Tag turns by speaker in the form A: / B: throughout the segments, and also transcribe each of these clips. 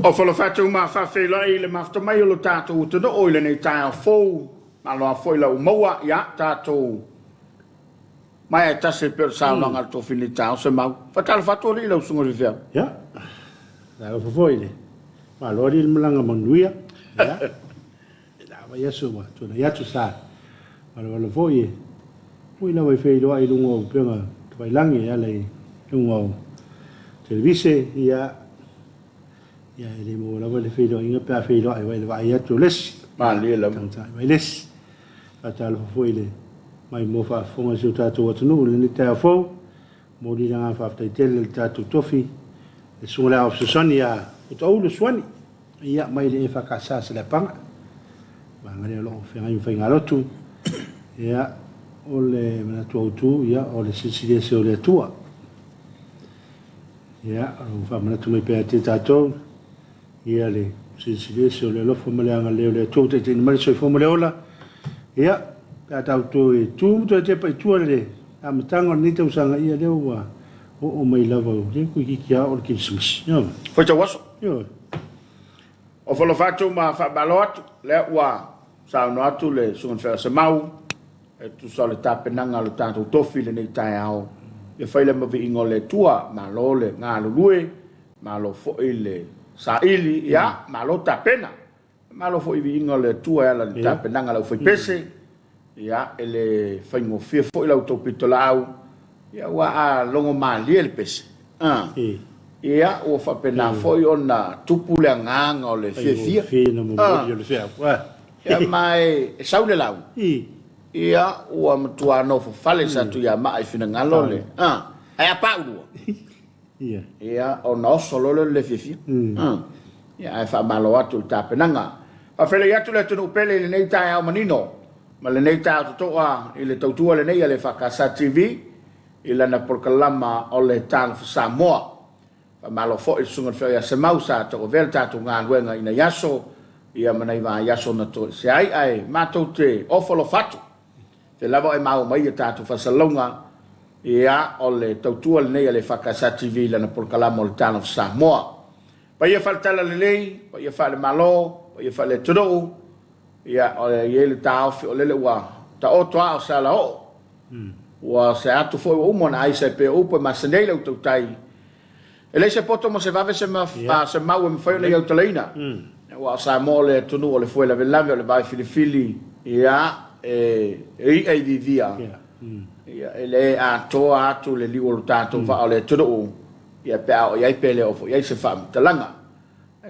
A: O whala whātou mā whawhela i le maftamai o lo tātou tano o ile nei tai o fōu. Ma loa whoila u maua ia tātou. Mai e tase pero saunanga tō whini tāo se mau. Whatala whatua li lau sunga rewhia.
B: Ia. Nā ka whawhoile. Ma loa li malanga manuia. Ia. Nā wa yasu ma. Tuna yatu sā. Ma loa la whoie. Mui lau e whailoa i lunga o penga. Tuai langi ia lei. Lunga o televise ia. Ia ele mo lau le whailoa. Inga pēr whailoa i wai le wai atu lesi.
A: Ma lia lau.
B: Tangtai wai lesi. Whatala whawhoile. Mai mo fa fonga se tātou atunu le ni tā fōu mo li nga fa tai tele tātou tofi e sunga la ofsoni ya o tau le swani ia mai le EFKS se le panga ba ngale lo fe ngai fa ngalotu ia o le mana tu ia o le sisilia se o le tua ia o fa mana tu mai pe te tātou ia le sisilia se o le lo fo male nga le tu te ni mai so fo male ola ia ka tau tu e tu te pa tu le am tango ni te usanga ia le wa o mai lava o le ku ki kia o ki smis yo
A: Foi te waso.
B: yo
A: O whala whātou mā whabalot le ua sauno atu le sungan whera se mau. E tu sa le tāpenanga le tātou tofi le nei tai au. E whaile mawi ingo le tua ma lo le ngā lulue ma lo fo'i le sa ili ia ma lo tāpena. Ma lo fo'i vi ingo le tua ala le tāpenanga lau whai pese. Ia ele whaingo fia fo ilau tō pitolau. Ia ua a longo mālia le pese. Ia ua whapena fo i ona tupu le nganga o le fia fia.
B: Fia na mo mo le fia.
A: Ia mai e saule lau. Ia ua matua no fo fale sa tu ia mai fina ngalo le. Ai a pau lua. Ia o na oso lole le fia fia. Ia ai wha malo atu ta penanga. Pa whele atu le tunu pele le nei tai au manino. Ma le nei tātou toa i le tautua le nei a le EFKS TV i lana porkalama o le Talofa Samoa. Pa malo fo i sunga whea se mau sa toko vel tātou ngā luenga ina yaso ia manai wā yaso na to se ai mātou te ofolo fatu. Te lava e mau mai a tātou whasalonga ia o le tautua le nei a le EFKS TV i lana porkalama o le Talofa Samoa. Pa ia whaletala le lei, pa ia whale malo, pa ia whale tunou. Ia o le le tau o le ua ta o toa o sa la o ua se atu foi o umona ai se pe upo ma se nei lau tautai e le se poto mo se vave se ma se mau e mwhai nei au talaina ua sa mo le tunu o le foi la velave o le vai filifili ia ai vivia ia e le a toa atu le liu o lo tātou va o le tunu ia pe au iai pele o iai se wha talanga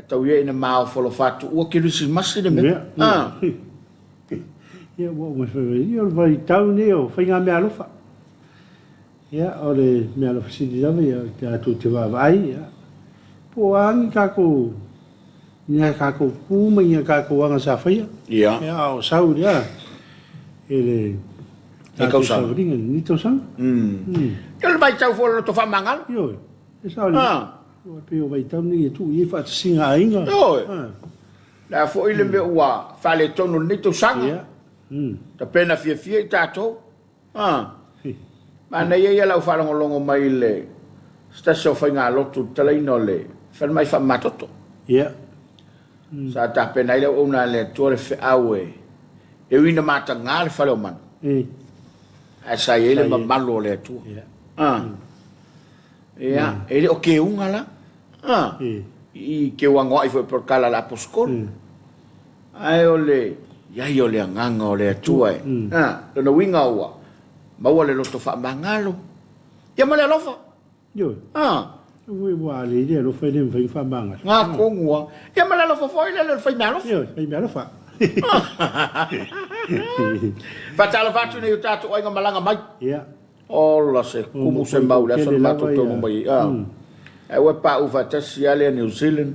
A: tau ia ina mau folo fatu ua kirisi masi le me
B: ia ua mai whai ia o vai tau ne o whainga mea alofa ia o le mea alofa sidi lava ia te atu te wawai ia po angi kako ina kako puma ina kako anga sa whaia ia o sau ia ele
A: kau sa
B: ni tau sang
A: ia le vai tau folo to whamangal
B: ia e sau o pe o vai tau ni tu i fa singa ainga
A: la fo ile me ua fale tonu ni to sanga ta pena fia fia tato ma nei ia la fa longo mai le sta so fa nga lotu talaino le fa mai fa matoto
B: ia
A: sa ta pena ile una le tore fe awe e wina mata nga le fa lo man a sa ile ma malo le tu ia ele o que unga la i ke wanga i foi por kala la poskol ai ole ia i ole nganga ole tua no winga wa ma ole lo to fa mangalo ia male lofa
B: yo ui wa le dia lo fai dem fai fa manga
A: nga kongua ia male lofa foi le fai malo
B: yo fai malo fa
A: fa talo fa tu ne utatu ai nga malanga mai
B: ia
A: Ola se kumu se mau le so mato tono mai e wa pa uva tasi ale New Zealand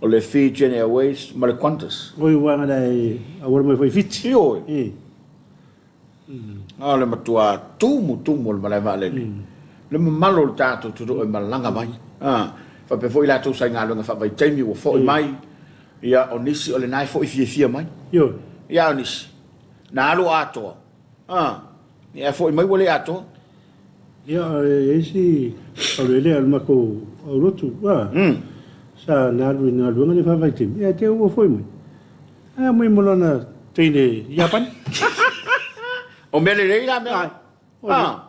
A: o le Fiji Airways ma le Qantas
B: oi wa nga dai a wa mai foi fit
A: yo le matua tumu le male vale le malo le tato tu do e malanga mai fa pe foi la tu sai ngalo nga fa vai taimi o foi mai ia onisi o le nai foi fia mai
B: yo
A: ia onisi na alu ato ia foi mai wole ato
B: ia esi o le al mako o rotu sa na lu ngai fa vai tim ya te o foi mo mo mo na tene Japan
A: o mele lei la me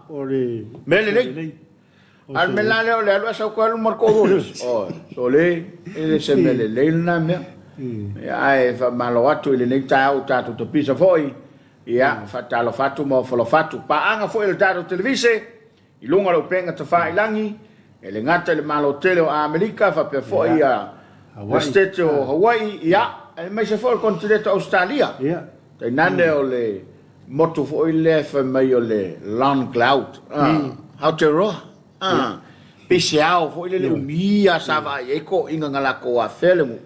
B: ole
A: mele lei al melale o le alua sa ko mar ko o so le se mele lei na me ai fa malo atu ile nei tau tatu to pisa foi ia fa talo fatu mo folo fatu pa anga foi le tatu televise i lunga lo penga te fa ilangi ele ngata le malo tele o Amerika fa pe foi ia State o Hawaii ia e mai se foi continente Australia
B: ia
A: te nane o le moto foi le fa mai o le long cloud how to ro pesiao foi le umia sa va e ko inga ngala ko a fele mu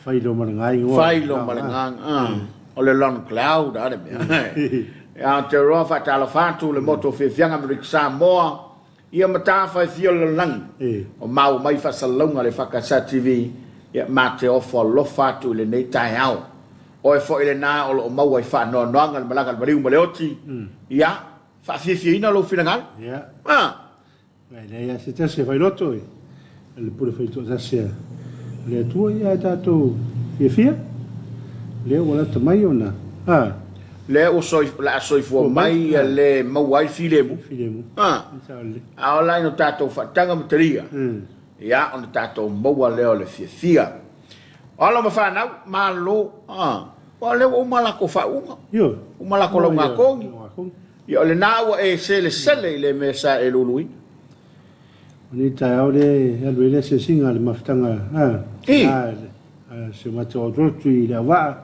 B: fai lo malangai
A: o le long cloud ade me ya te ro fa talo fatu le moto fe fianga Missionary Samoa ia mata fa fio le lang o mau mai fa salonga le EFKS TV ia mate o fo lo fatu le nei tai au o e fo ile na o mau ai fa no ngal malanga bariu maleoti ia fa fiina lo finangal
B: ia le ia se tese fai loto le pure fai to tese le tua ia tato fia le wala tamai ona
A: le o soi fo mai le mawai filemu online tato fatanga materia ia on tato mawa le le fia ala ma fa na malo o le o mala ko fa
B: yo
A: o mala ko lo ngako yo le na o e sele le mesa e lului
B: ni tau le le se singa le maftanga se mato rotu i la wa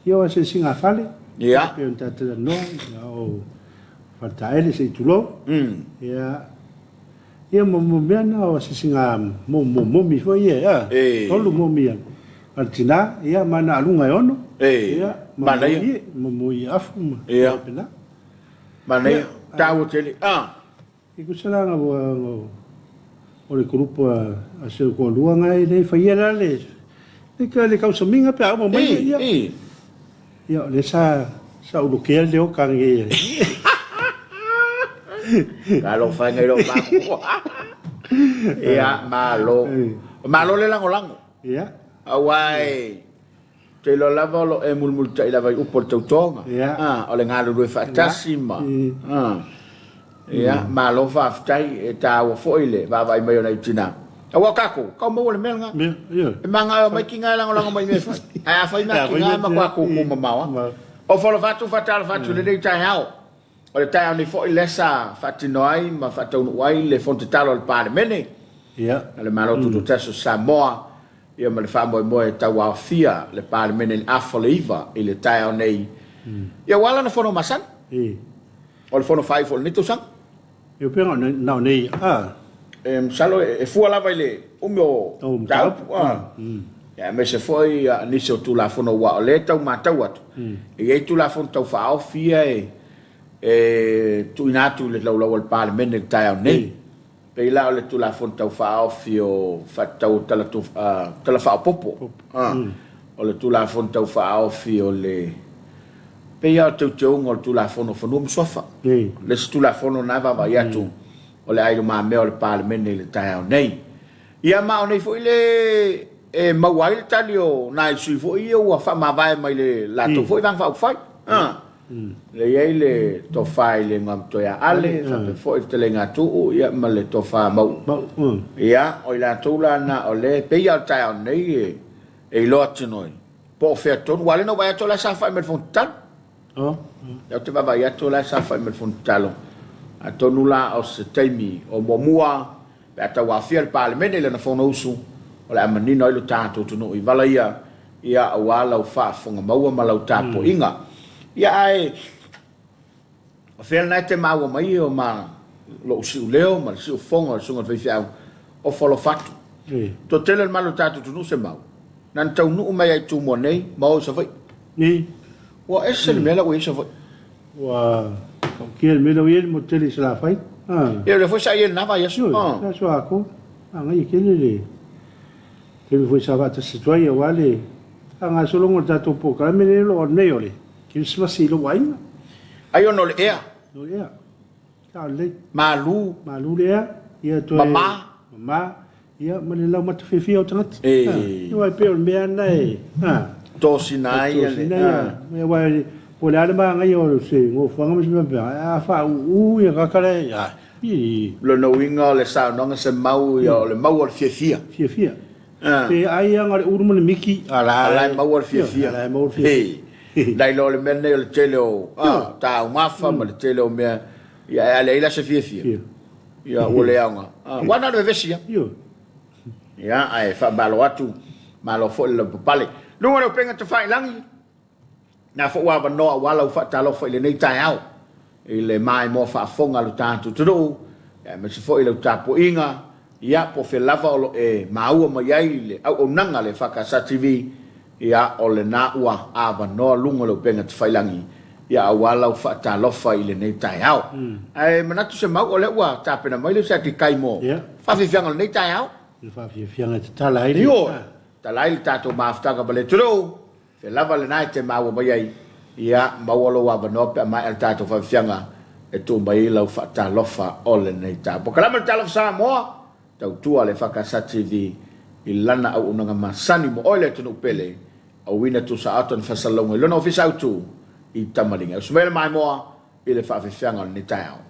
B: yo se singa fale
A: ia
B: pe un tata no o fataele se tulo ia mo mena o se singa mo mi foi ia tolu mo mi altina ia mana alunga ono
A: ia mana ia
B: mo ia afu
A: ia mana ia tau tele
B: e kusala o le grupo a se ko luanga e le faia le le causa minga pe mo mai ia le sa ulo ke le o kange
A: kalau fa ngai lo ma ia malo le lango
B: ia
A: awai te lo lava lo e mulmul tai lava upo tautonga o le ngalo do fatasima ia malo fa ftai e tawa foile va vai mai ona itina awa kako ka mo le melanga e manga mai kinga lango mai me fa a fa ina kinga ma kwa ku mamawa o folo fatu fatal fatu le dei tai hao o le tai ni fo ilesa fatinoi ma fatonu wai le fonte talo al parlemene
B: ia
A: le malo tu teso Samoa ia ma le fa mo e tawa fia le parlemene afoliva ile tai nei ia wala na fono masan o le fono fai fo ni to sang
B: eu pengo na nei
A: salo e fu lava ile o meu tau ya me se foi ni se tu la fono wa le tau matau atu e tu la fono tau fa o fia tu inatu le lo al parlemento tai nei pe la le tu la fono tau fa o fio fa tau tala tu tala fa popo o le tu la fono tau fa o fio le pe ya tu ngol tu la fono fono sofa le tu la fono na va ya tu o le ai ma me o le parlemento le tai nei ia ma nei foi le e mawai talio na sui foi o fa ma vai mai le la to foi vang fa fai le ia le to fai le ngam to ya ale sa pe foi te le ngatu ia ma le to fa mau ia o la to la na o le pe ia tai nei e lo atnoi po fe ton wale no vai to la sa fa me fontan ya te va ia to la sa fa me fontalo a tonu la o se taimi o momua pe ata wa fia il parlemento le na fono usu o la manino i lo tato tunu i vala ia wala o fa fonga maua ma lau tapo inga ia ai o fia na te maua mai o ma lo usi leo ma si o fonga o sunga fia o folo fatu to tele ma lo tato tunu se mau nan tau nu mai ai tu mo nei mau sa vai
B: ni
A: wa esel mela o isa vai
B: wa kiel melo yel mo tele sa fai
A: le foi sa yel na vai asu
B: na so ako ngai kelele ke foi sa va te situaia wale anga solo mo tato po ka me lo nei ole ke se si lo wai
A: ai no le ea
B: ta le
A: malu
B: le ia to
A: mama
B: ia ma le lau mata fefia o tangati
A: e
B: ia pe o mea nei
A: to sinai
B: ia wai po le ale ma ngai o se ngo fanga mo se a fa u ia kakare ia
A: lo no winga le sa no se mau ia le mau o fefia
B: pe ai anga le uruma le miki
A: ala mau o fefia dai lo le mene le telo ta o mafa ma le telo me ia le ila se fefia ia o le anga wana le vesia ia ai fa balo atu malo fo le pale no ngoro penga te fai langi na fo wa no wala fa Talofa ile nei tai au ile mai mo fa fonga lu tantu tudo ya me se fo ile tapo inga ia po fe lava o e maua ma yai le au nanga le fa ka sa TV ia o le na ua ava no lungo le penga te fai langi ia wala fa Talofa ile nei tai au ai manatu se mau o le ua tapena mai le sa ti kai mo fa fi fianga nei tai au
B: fa fi fianga te tala ile
A: talai le tato maftaka bale tudo fe lava le nai te maua ma yai ia mawalo wa bano pe mai el tato fa fianga e tu mai la fa Talofa ole nei ta po kala Talofa Samoa tau tua le fa ka sa TV ilana au unanga masani mo ole tu no pele au wina tu sa aton fa salongo lo no ofisa tu I tamalinga smel mai mo ile fa fianga nei ta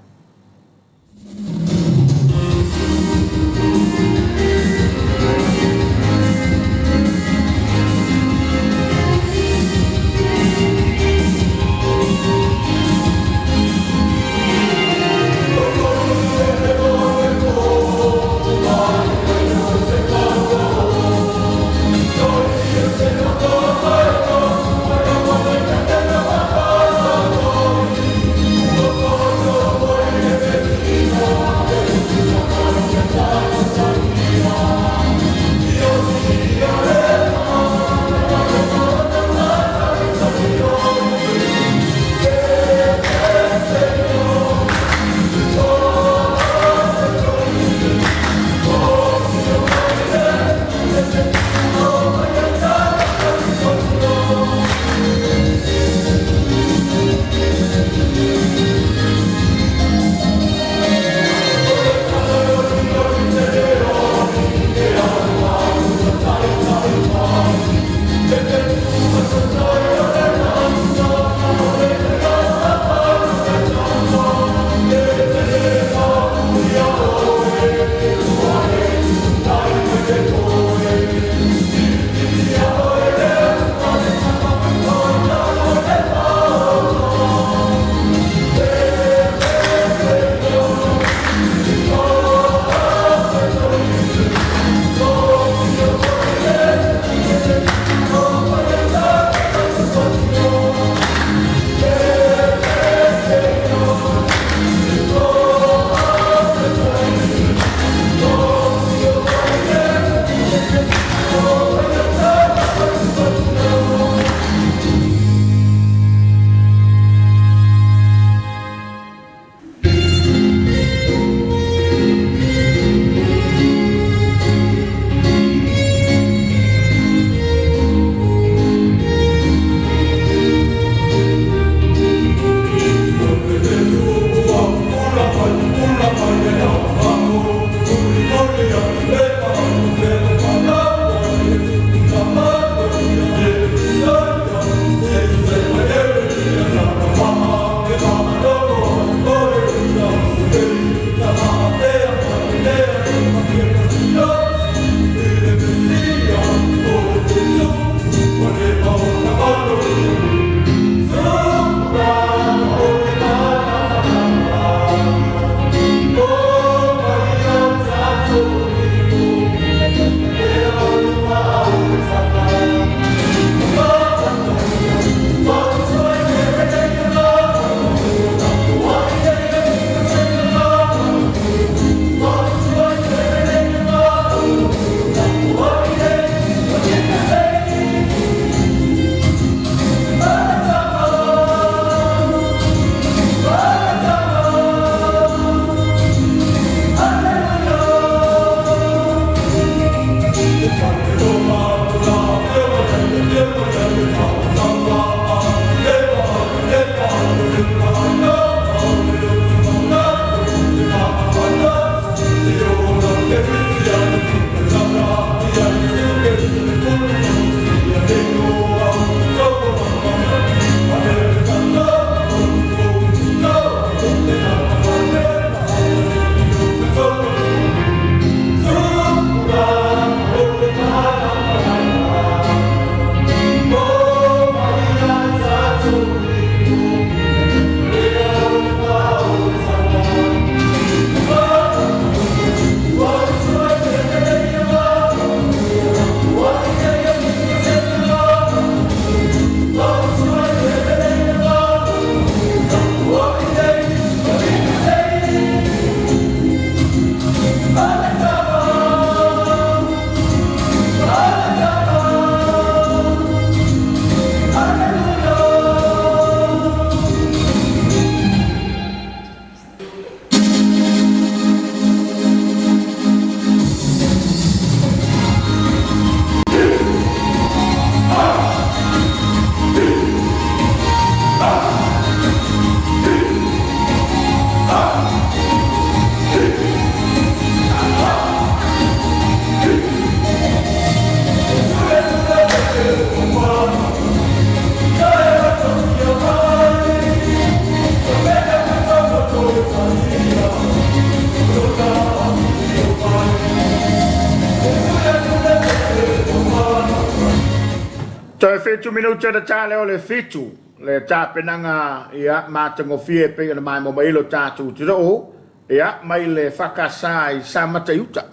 A: Toi fitu minuta da tale o le fitu. Le tapenanga ia matangofie pe na mai mo mailo tatu te o ia mai le fakasai samataiuta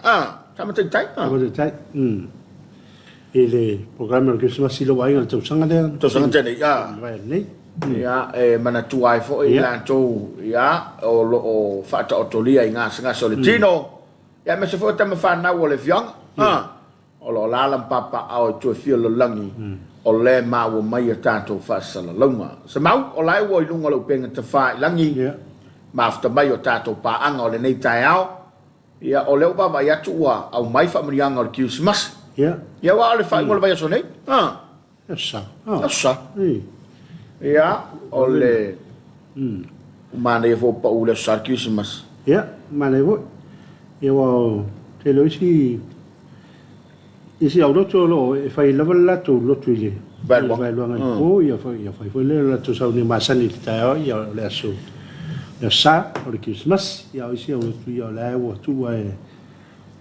A: samatai
B: samatai ele programa que se masilo vai na tosanga de
A: tosanga de
B: vai nei
A: ia mana tuai fo ia to ia o fata otolia inga singa solitino ia me se fo tama fa na o le fiang o lo lalam papa au to fio lo langi o le mau mai tato fasala longa se mau o lai wo lunga lo penga te fa langi ma afta mai o tato pa anga o le nei tai au ia o le ba vai atu wa au mai fa mrianga o Christmas ia wa le fa mo le vai so nei sa ia o le mana e fo pa o le sa Christmas
B: ia mana e ia wa te lo isi au roto lo e fai lava lato roto ile vai luanga o ia fai le lato sa ni masani ta ia le aso ya sa o le Christmas ia isi au roto ia la o tu e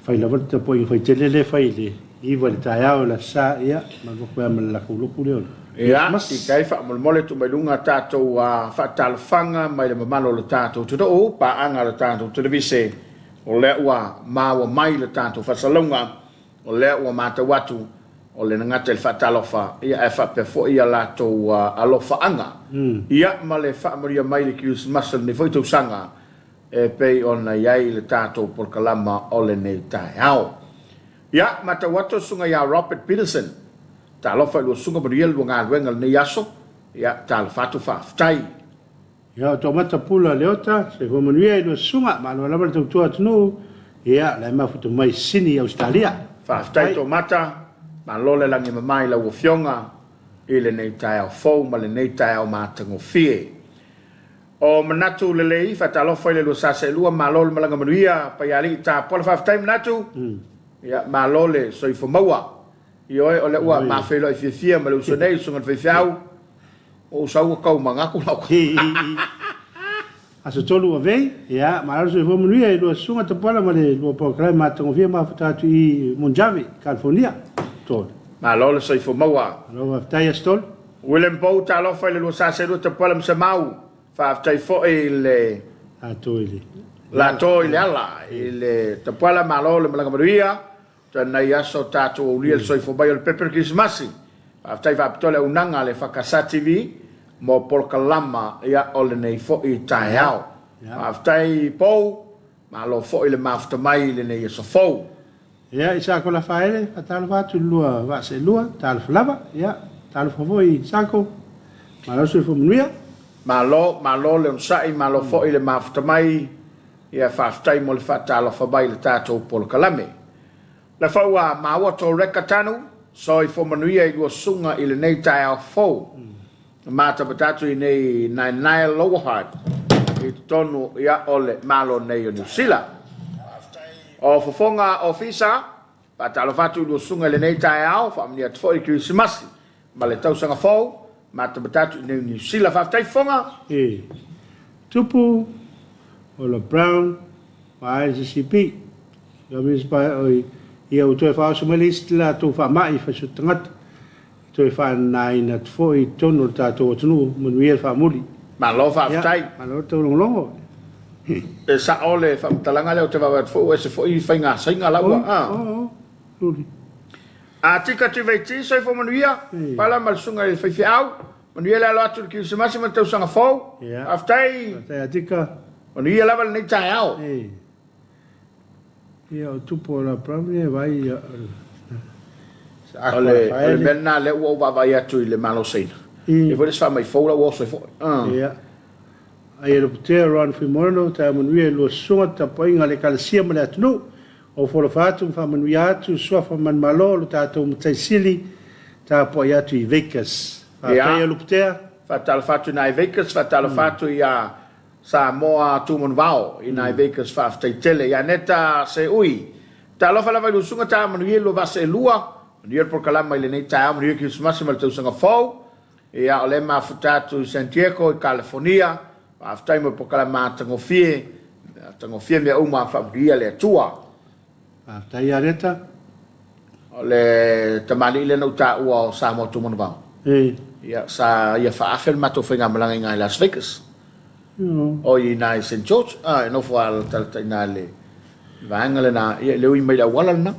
B: fai lava ta poi fai tele fai le i va ta ia la sa ia ma lo pa ma la ku lo ku le
A: ia i kai fa mo mole tu mai lunga tato wa fa talfanga mai le mamalo le tato tu do pa anga le tato televise o le wa ma wa mai le tato fa salonga o le ua mata watu o le ngata le Talofa ia e fa pe fo ia la to alofa anga ia ma le fa maria mai le Christmas ne foi to sanga e pe ona ia le tato por kalama o le nei tai ao ia mata watu sunga ia Robert Peterson Talofa lo sunga maria lo nga wenga ne yaso ia tal fatu fa tai
B: ia to mata pula leota se ko manuia lo sunga ma lo la to tu atnu ia la ma futu mai sini Australia
A: Whaftai tō mata, ma lole langi mamai la uafionga, i le nei tai au fau, ma le nei tai au mātango fie. O manatu le lei, Talofa i le lua sase lua, ma lole malanga manuia, pa iari ta pola whaftai manatu, ma lole soifo maua. I oe o le ua, ma whelo i fia, ma le usonei, sungan whaifiau, o saua kau mangaku lau.
B: Aso tolu vei ia ma aso fo manuia i lo sunga te pala ma le lo po krai ma tango fia ma fatatu i Monjave California tol
A: ma lo so fo maua
B: lo tai stol
A: Willem Bow Talofa le lo sa se lo te pala mse mau fa tai fo ile la toile ala ile te pala ma lo le malanga manuia te na yaso tatu o liel so fo bai el pepper Christmas fa tai va tole unanga le fakasa TV mo por kalama ia ole nei fo i tai au aftai po ma lo fo ile mafta mai le nei so fo
B: ia isa ko la faele Talofa tu lua va se lua Talofa lava ia Talofa voi sako ma lo so fo mnuia
A: ma lo le sai ma lo fo ile mafta mai ia fa aftai mo le fa Talofa bai le tato por kalame la fa wa ma wa to rekatanu so i fo manuia i go sunga ile nei tai au fo mata batatu i nei nai lower heart i tonu ia ole malo nei o New Zealand o fofonga ofisa pa Talofa tu lo sunga le nei tai au fa mnia tfo i Christmas ma le tau sanga fo mata batatu i New Zealand fa tai fonga
B: tupu o la brown pa ICP lo mis pa oi ia o tu fa so malist la tu fa mai fa su tangat toi fa nai na foi tono tato tunu manuel fa muli
A: ma lo fa tai
B: ma lo to longo
A: e sa ole fa talanga le te va fo e se foi fa nga singa la wa
B: luli
A: a tika tu vai ti so fo manuia pala mal sunga e fa fiau manuia la lo tu ki se masima te sanga fo aftai
B: tika
A: manuia la val nei tai au
B: ia tu por la premier vai
A: ole menna le o va vai atu le malo sein e vole fa mai fola o so fo
B: ia ai lo poter ron fi morno ta manuia lo sunga ta poinga le calcia ma le atu o fo lo fatu fa manuia tu so fa man malo lo ta to mutai sili ta po ia tu EFKS ia lo poter
A: fa tal fatu na EFKS fa tal fatu ia Samoa tu mon vao ina EFKS fa tele ia neta se ui Talofa la vai lo sunga ta manuia lo va se lua Dia por kalama ile nei tai amri ki smasi mal tau sanga fo e a ole ma futatu Santiago e California after mo por kalama tango fie me uma fa bia le tua
B: after ia reta
A: le tamali le no ta ua Samoa tu mana ba ia sa ia fa afel mato fenga malanga ngai Las Vegas o i nai St. George no fo tal ina le vangale na ia le ui mai la wala na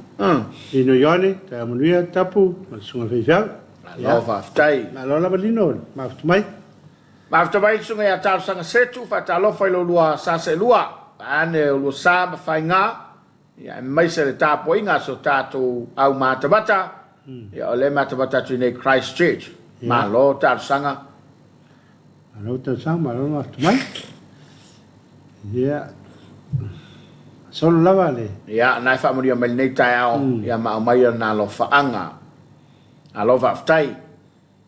B: i no yone ta manuia tapu ma sunga feifa
A: la va ftai
B: na lo la balino ma mai
A: sunga ya tal sanga setu fa Talofa lo lua sa se lua ane lo sa ma fainga ia mai se le tapo inga so tato au matabata ia ole matabata tu nei Christchurch ma lo tal sanga
B: ma lo mai ia solo lava le
A: ia nai fa moria mel nei tai ao ia ma mai na lo faanga a lo va ftai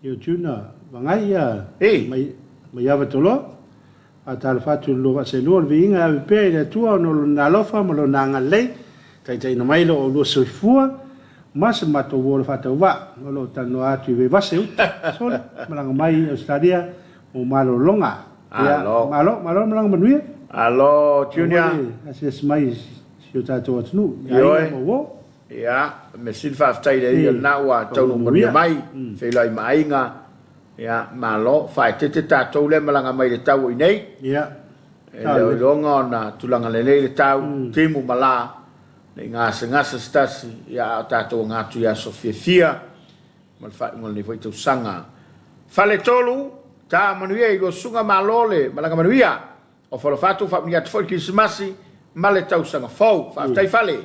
B: io tuna vangai ia mai ava tolo a tal fatu lo va se lo vinga a pe le tua no na lo fa mo lo nanga le tai no mai lo lo soifua mas mato wo fa ta va no lo tano atu ve va se sol malanga mai Australia o malo longa ia malo malanga manuia
A: alo junior
B: ases mai si o tato atunu
A: ia mo ia me silfa ftai le na wa tau no mai fe lai mai nga ia malo fa te tato le malanga mai le tau nei
B: ia
A: le longa na tulanga le tau timu mala le ngasa stasi ia tato ngatu ia sofia mal fa ngol ni foi tu sanga fale tolu ta manuia i go sunga malole malanga manuia o falo fatu fa mi at for Christmasi male tau sanga fo fa tai fale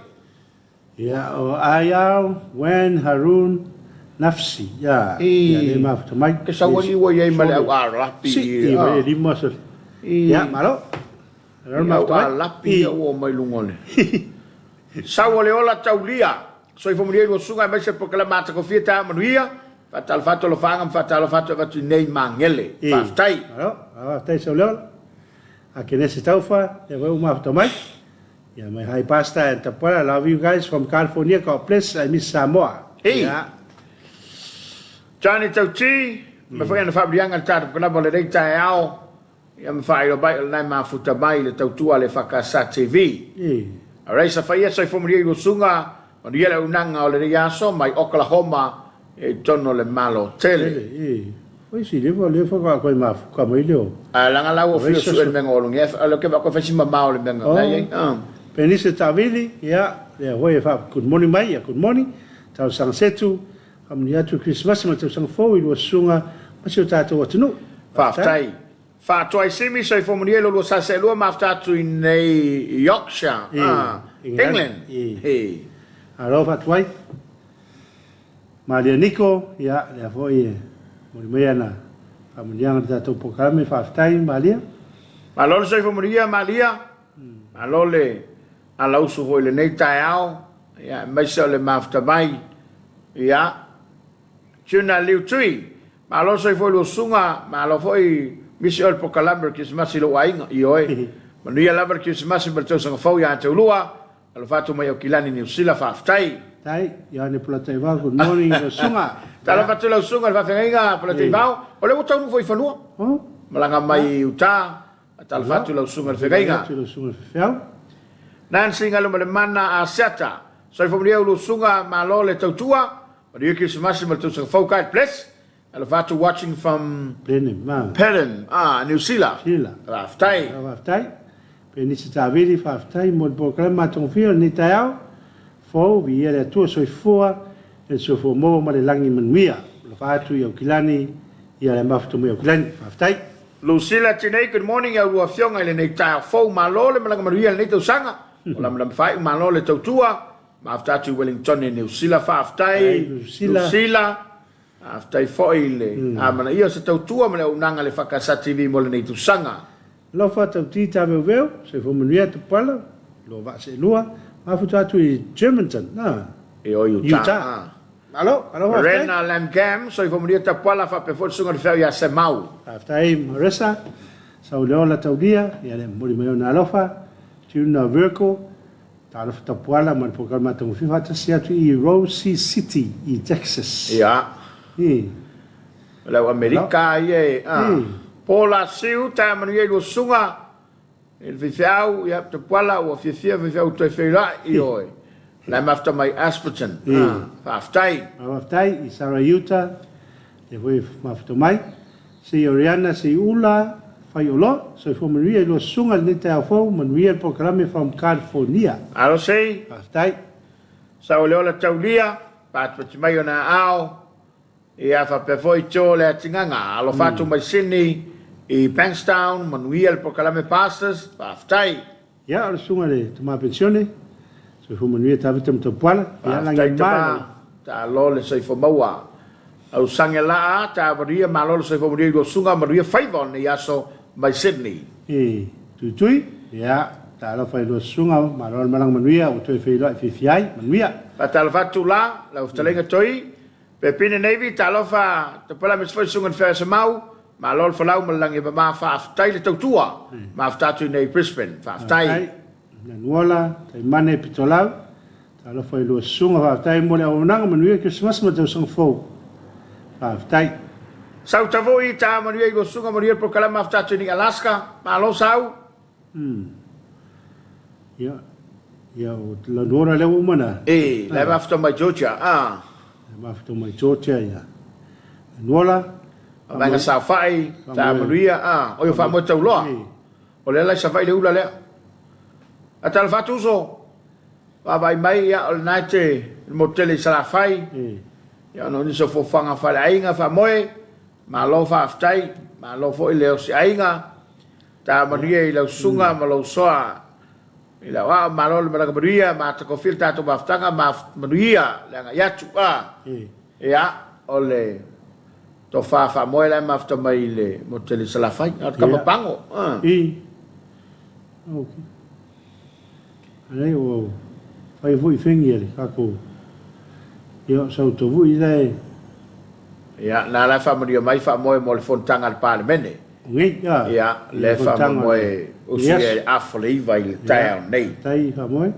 B: ia o ayau when Harun nafsi ya le maf to mai
A: ke sawali wo ye male au lapi
B: ia di mosel ya malo
A: ma lapi o mai lungole sawale ola taulia so i fomuri wo sunga mai se proclamata ko fieta manuia fatal fato lo fanga fatal fato va tu nei mangele fa tai
B: tai so lo a que nesse Talofa e vou maf to mai ya mai hai pasta and tapala love you guys from California God bless I miss Samoa
A: ya Johnny Tauti, me foi na fabrianga tata porque na bola dei tai ao. Ia me fai o bai na ma futa bai le tautua le EFKS TV. A reisa fai esa fomuri o sunga, o dia unanga o le yaso mai Oklahoma e tono le malo tele.
B: Oi si le fo ko ma ko mai leo.
A: A langa la o fio su el mengo lo ngef, lo ke ba ko fasi ma mau le mengo.
B: Penise tavili ya le hoe fa good morning mai, good morning. Tau sang setu amni atu Christmas ma tau sang fo i lo sunga ma se tato o tunu
A: faftai fa toi semi so fo monielo lo sa se lo ma fatu in Yorkshire England
B: alo fa toi Maria Nico ya le fo i mo me na amni ang tato programa faftai Maria
A: alo so fo Maria alo le ala usu ho le nei tai ao ya mai so le mafta mai ya Tuna liu tui, ma lo soi foi lo sunga, ma lo foi Missionary Committee Christmas lo ainga ioe. Ma ia lava Christmas per tau sanga fau ya te ulua, lo fatu mai o kilani New Zealand fa aftai.
B: Tai, ya ne plate va good morning lo sunga.
A: Ta lo fatu lo sunga va fenga plate va, o le utau foi fanua. Malanga mai uta, ta lo fatu lo sunga fenga.
B: Lo sunga feu.
A: Nan singa lo mana a seta. Soi foi lo sunga ma lo le tautua. But you can see massive to Foucault Place. And if after watching from Penn, New Zealand. Raftai.
B: Penisa vidi faftai mod programa ton fio ni tao. Fo vi era tu so fua e so fo mo ma le langi manuia. Lo fatu yo kilani ia le mafto mo kilani faftai.
A: Lucila tinei good morning ya rua fionga le nei tao fo malole malanga manuia le to sanga. Ola mla fai malole to tua. After to Wellington in New Zealand faftai Lucila after foile amana ia se tautua me unanga le EFKS TV mo le nei tu sanga
B: lo fa tauti ta veu se fo manuia te pala lo va se lua ma fu tu i Germantown na
A: e o Utah
B: alo
A: Rena Lamgam so fo manuia te pala fa pe fo sunga fe ya se mau
B: after Marissa so le ola taudia ia le mo me na lofa tuna verko Talofa tapuala ma programa tong fifa ta sia tu i Rose City i Texas.
A: Ja. La Amerika ye Pola siu ta manuia lo sunga. El fifiau ya tapuala o fifia fifiau to fela i oi. Le mafta mai Asperton. Whaftai.
B: Whaftai, I Sarayuta, e hoi mafta mai. Si Oriana, si Ula, fai olo, so fo manuia lo sunga ni te afo, manuia programe from California.
A: Alo sei.
B: Whaftai.
A: Sa o leola taulia, pat pati mai o na ao, I a whapewhoi tō le atinganga, alo whātu mai Sydney, I Bankstown, manuia le proclame pastors, whaftai.
B: Ya, alo sunga le tama pensione, so fo manuia tavitam to puala, ya langa
A: Whaftai ta lo le seifo maua. Au sange laa, ta maria malo le seifo maria go sunga maria whaivon ni aso mai Sydney.
B: Tui, ya, ta alo whai lo sunga, malo malang manuia, o toi whai loa whiwhiai, manuia.
A: Pa ta whatu la, lau whtalenga toi, pe pina Navy, ta alofa, ta pala mis whai sunga whai Samau, ma lol whalau malangi ba ma whaftai le tautua, ma whtatu nei Brisbane, whaftai.
B: Na nuola, tai mane pitolau, ta alo whai lo sunga whaftai mole au nanga manuia Christmas ma tau sang fau. Whaftai.
A: Sau tavoi ta manuia go sunga manuia proclama whtatu ni Alaska, ma lo sau.
B: Ya, ya, la nuora leo umana.
A: Le wafta mai Georgia,
B: Mafto mai Georgia, ya. Nuola,
A: Manga sa fai, ta manuia, o yo fa mo tau loa. O le lai sa fai le ula lea. A tal fatu so, wa vai mai ya o naite, mo tele sa la fai. Ya no ni so fo fanga fa la inga fa moe, ma lo fa aftai, ma lo fo ile o si ainga. Ta manuia I lo sunga, ma lo soa. Ila wa ma lo le manuia, ma ta ko fil ta to baftanga, ma manuia, le nga yatu, ya, o le, to fa moe la mafta mai le mo tele sa la fai, at ka mapango.
B: Ok. Alei o fai vui fingi ali, kako. Ia sau to vui le.
A: Ia, na la fa manuia mai fa moe mo le fontanga al parlemene.
B: Ngi ya.
A: Ia, le fa moe usi e afole iwa I le tae nei.
B: Tai fa moe.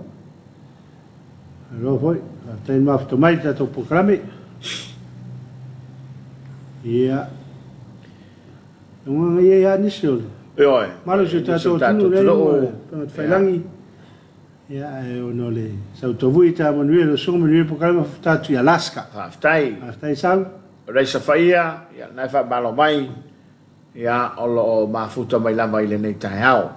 B: Alo foi, tai mafta mai ta to programe. Ia. Nunga ia nisio.
A: Oi.
B: Malo se ta to tunu le mo. Failangi. Ia o no le. Sau to vui ta manuia lo songa manuia programa ta tu Alaska.
A: Aftai.
B: Aftai sau.
A: Reisa faia, ia nai fa malo mai. Ia o lo mafuta mai lama I le nei tae ao.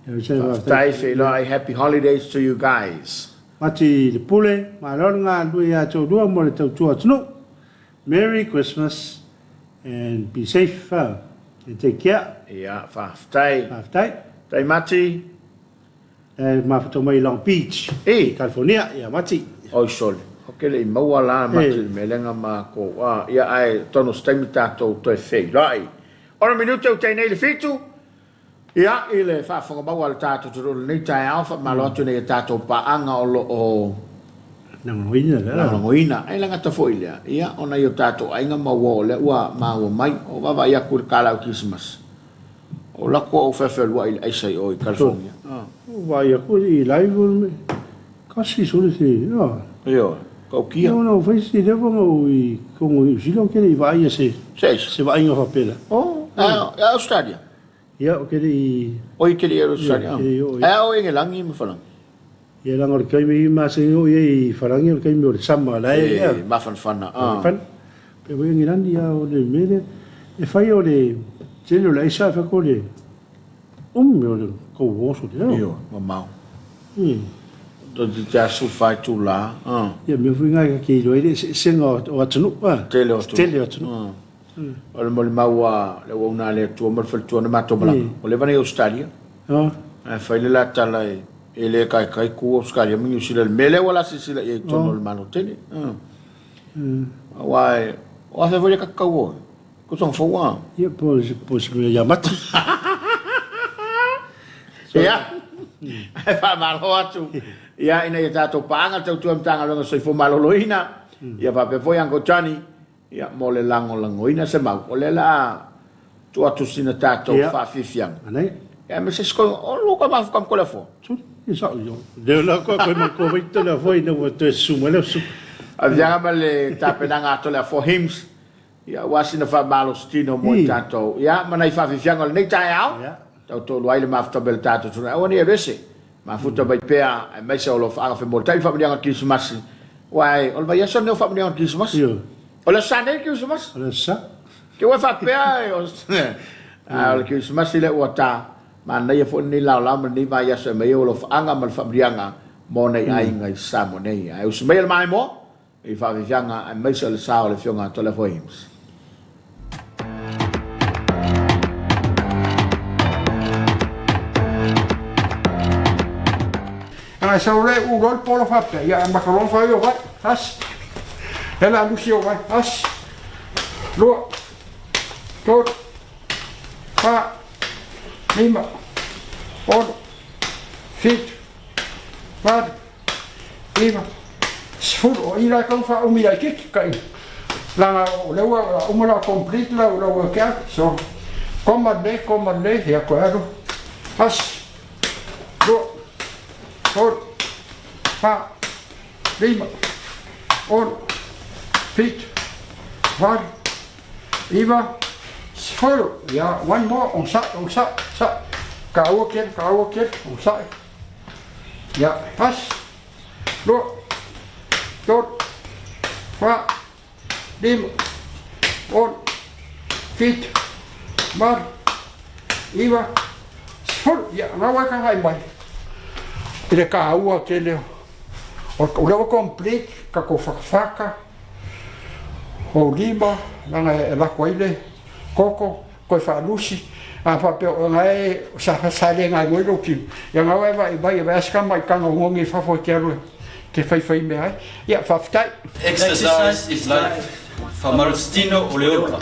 A: Aftai fe lo I happy holidays to you guys.
B: Mati le pule, ma longa lui a to dua mo le tau tua tunu. Merry Christmas and be safe and take care.
A: Ia, whaftai.
B: Whaftai.
A: Tai mati.
B: Mafuto mai Long Beach, California, ia mati.
A: Oi sole. Hoke le maua la mati me lenga ma ko. Ia ai tono stemi tato toi fei. Rai. Ora minuto o tei nei le fitu. Ia, ile whafonga maua le tato turu nei tai alfa ma lo atu nei tato paanga o lo o
B: Nangoina le.
A: Nangoina. Ai langa ta foi lea. Ia, ona i o tato ainga maua o le ua maua mai. O wawa ia kuri kala o Christmas. O lako o whewhelua I aisai o I California.
B: Vai a kuri I live me. Kasi sole se.
A: Io, kau kia.
B: No, fai si le vanga o I kongo I silo kere I vai se. Se vai inga whapela.
A: Australia.
B: Ia, o kere I...
A: Oi kere I Australia. O inge langi me whalang.
B: Ia langa o kai me I masengi o I wharangi o kai me o le sama lai.
A: Mafan whana.
B: Pe wai ngirandi ia o le mele. E whai o le... Tele la isa fa ko le. Me o le ko woso le.
A: Io, mamau. Do di ja su fai tu la.
B: Ia me fui ngai ka ki lo ile senga o atunu.
A: Tele o tu.
B: Tele o atunu.
A: O le mole maua le una le tu mo fal tu na mato bla. O le vane Australia. Fai le la tala e le kai ku Australia mi usi le mele wala si sila e tono le mano tele. Wai, o fa volia ka kawo. Ko song fo wa.
B: Ia pos me ya mati.
A: Ia. Fa malo atu. Ia ina ia tato paanga tau tuam tanga longa soi fo malo loina. Ia va pe foi ango tani. Ia mo le lango langoina se mau. O le la tu atu sina tato fa fifiang.
B: Anai.
A: Ia me se sko o lo ka ma kam ko la fo.
B: Ia sa yo. De la ko ma ko vito la foi no to suma le su.
A: Avia ma le tapenanga to la fo hymns. Ia wasina fa malo stino mo tato. Ia ma nai fa fifiang o le nei tai ao. Ia. Tau to loai le mafta bel tato tu. O ni rese. Mafuta bai pea ai mai sa o lo fa fa mo tai fa mdianga Christmas. Wai, o vai aso no fa mdianga Christmas. O la sa ne Christmas.
B: O la sa.
A: Ke wa fa pea o o Christmas le o ta. Ma na ia fo ni la ni vai aso mai o lo fa anga mal fa mdianga mo nei ai ngai sa mo nei. Ai o se mai mai mo. I fa vianga ai mai sa le sa o le fionga Talofa hymns.
C: Ai sau le u gol polo fape ya macaron fa yo vai as ela lucio vai as lo tot fa lima on fit vad lima sfur o ira kan fa umira kik kai la le wa umara complete la ka so comande ya claro as lo tot fa lima on fit vad lima sfur ya one more on sa kau ket on sa ya pas lo tot fa lima on fit vad lima sfur ya nawa kan hai mai ele kau aquele o levo complete ka ko faka o lima nanga la koile koko ko fa lusi a fa pe o ngai sa sale ngai ngoi ro ki ya ngai vai ska mai kan ngongi fa fo kero ke fai me ai ya fa ftai
D: exercise is life fa Marstino o leopa.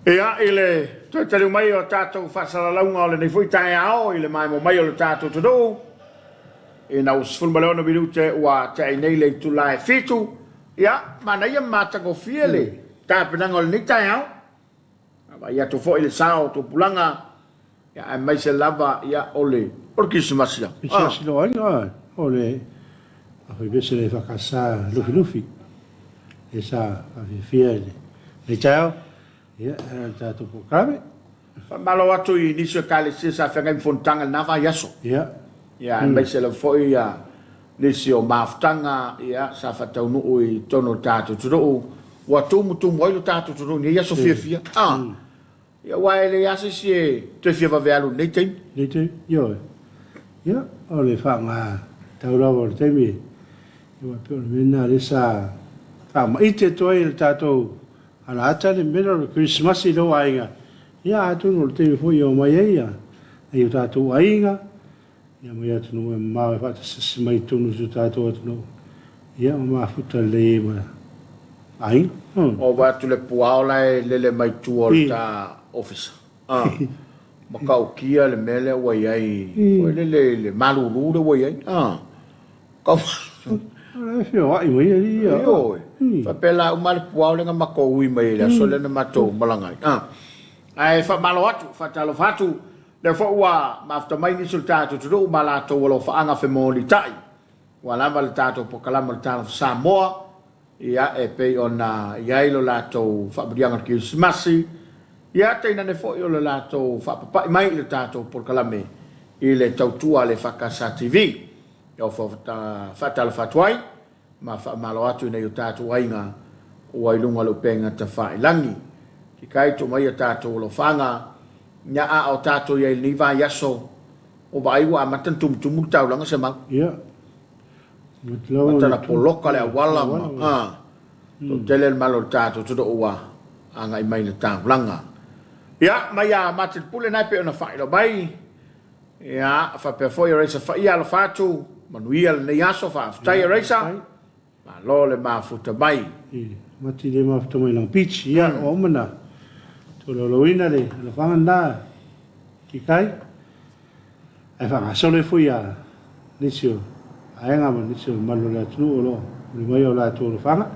A: Ia, ile, toi tari mai o tātou whasaralaunga o le nei fui tae ao, ile mai mo mai o le tātou tudu. E na usfun maleona minute ua tae nei le tulae fitu. Ia, mana ia mātango fiele, tāpenanga o le nei tae ao. Ia tu fo ile sao, tu pulanga, ia e mai se lava, ia ole kisimasi.
B: Kisimasi lo ai, ole, a fai bese le whakasa lufi. E sa, a fiele. Nei tae ao. Ia, tātou po karawe.
A: Malo atu I niso kale se sa whengai mfontanga nawa yaso.
B: Ia.
A: Ia, mai se la foi ia nisi o maftanga, ia, sa whatau nuu I tono tātou turu. Wa tumutu moilo tātou turu, ni yaso fia. Ia, waele yase si e te fia wawealu nei teim.
B: Nei teim, ia. Ia, o le whanga taurawa le teimi. Ia, pio le mena le sa whama ite toi le tātou ala ata le mena o Christmas I lo ainga. Ia atu no le teimi fo I o mai eia. Ia tātou ainga. Ia mai atu no e mawe whata sasi mai tonu su tātou atu no. Ia o mafuta le e ma ainga.
A: O watu le puaola e lele mai tu o le tā office. Makau kia le mele wa iai. O le maluru le wa iai. Kau
B: Ala fio ai mai ia.
A: Io. Fa pela o mal puau le mako ui mai le so le mato malangai. Ai fa malo atu, fa Talofa atu. Le fo wa mafta mai ni sultato tu malato wo fa anga fe moli tai. Wala val tato po kala mal Talofa Samoa. Ia e pe ona ia lo lato fa brianga Christmasi. Ia te na ne fo yo lo lato fa pa mai le tato por kala me. Ile tautua le fakasa TV. Yo fa Talofa tuai. Ma fa malo atu nei o tātou ainga o ai lunga lo penga ta whai langi. Ki kai to mai o tātou lo whanga, nya a o tātou iai ni vai yaso, o ba iwa a matan tum tau langa se mau.
B: Ia.
A: Matana poloka le a wala ma. To tele el malo tātou tudo ua, anga I mai le tau langa. Ia, mai a matin pule nai pe ona whai lo bai. Ia, fa pe foi o reisa whai alo whatu, manuia le nei aso wha aftai o reisa. Ma lo le mafuta mai.
B: Mati le mafuta mai lang pitch. Ia, o mana. To lo ina le whanganda. Ki kai. Ai whanga sole fui a nisio. Aenga ma nisio malo le atunu o lo. Uli mai o la tu lo whanga.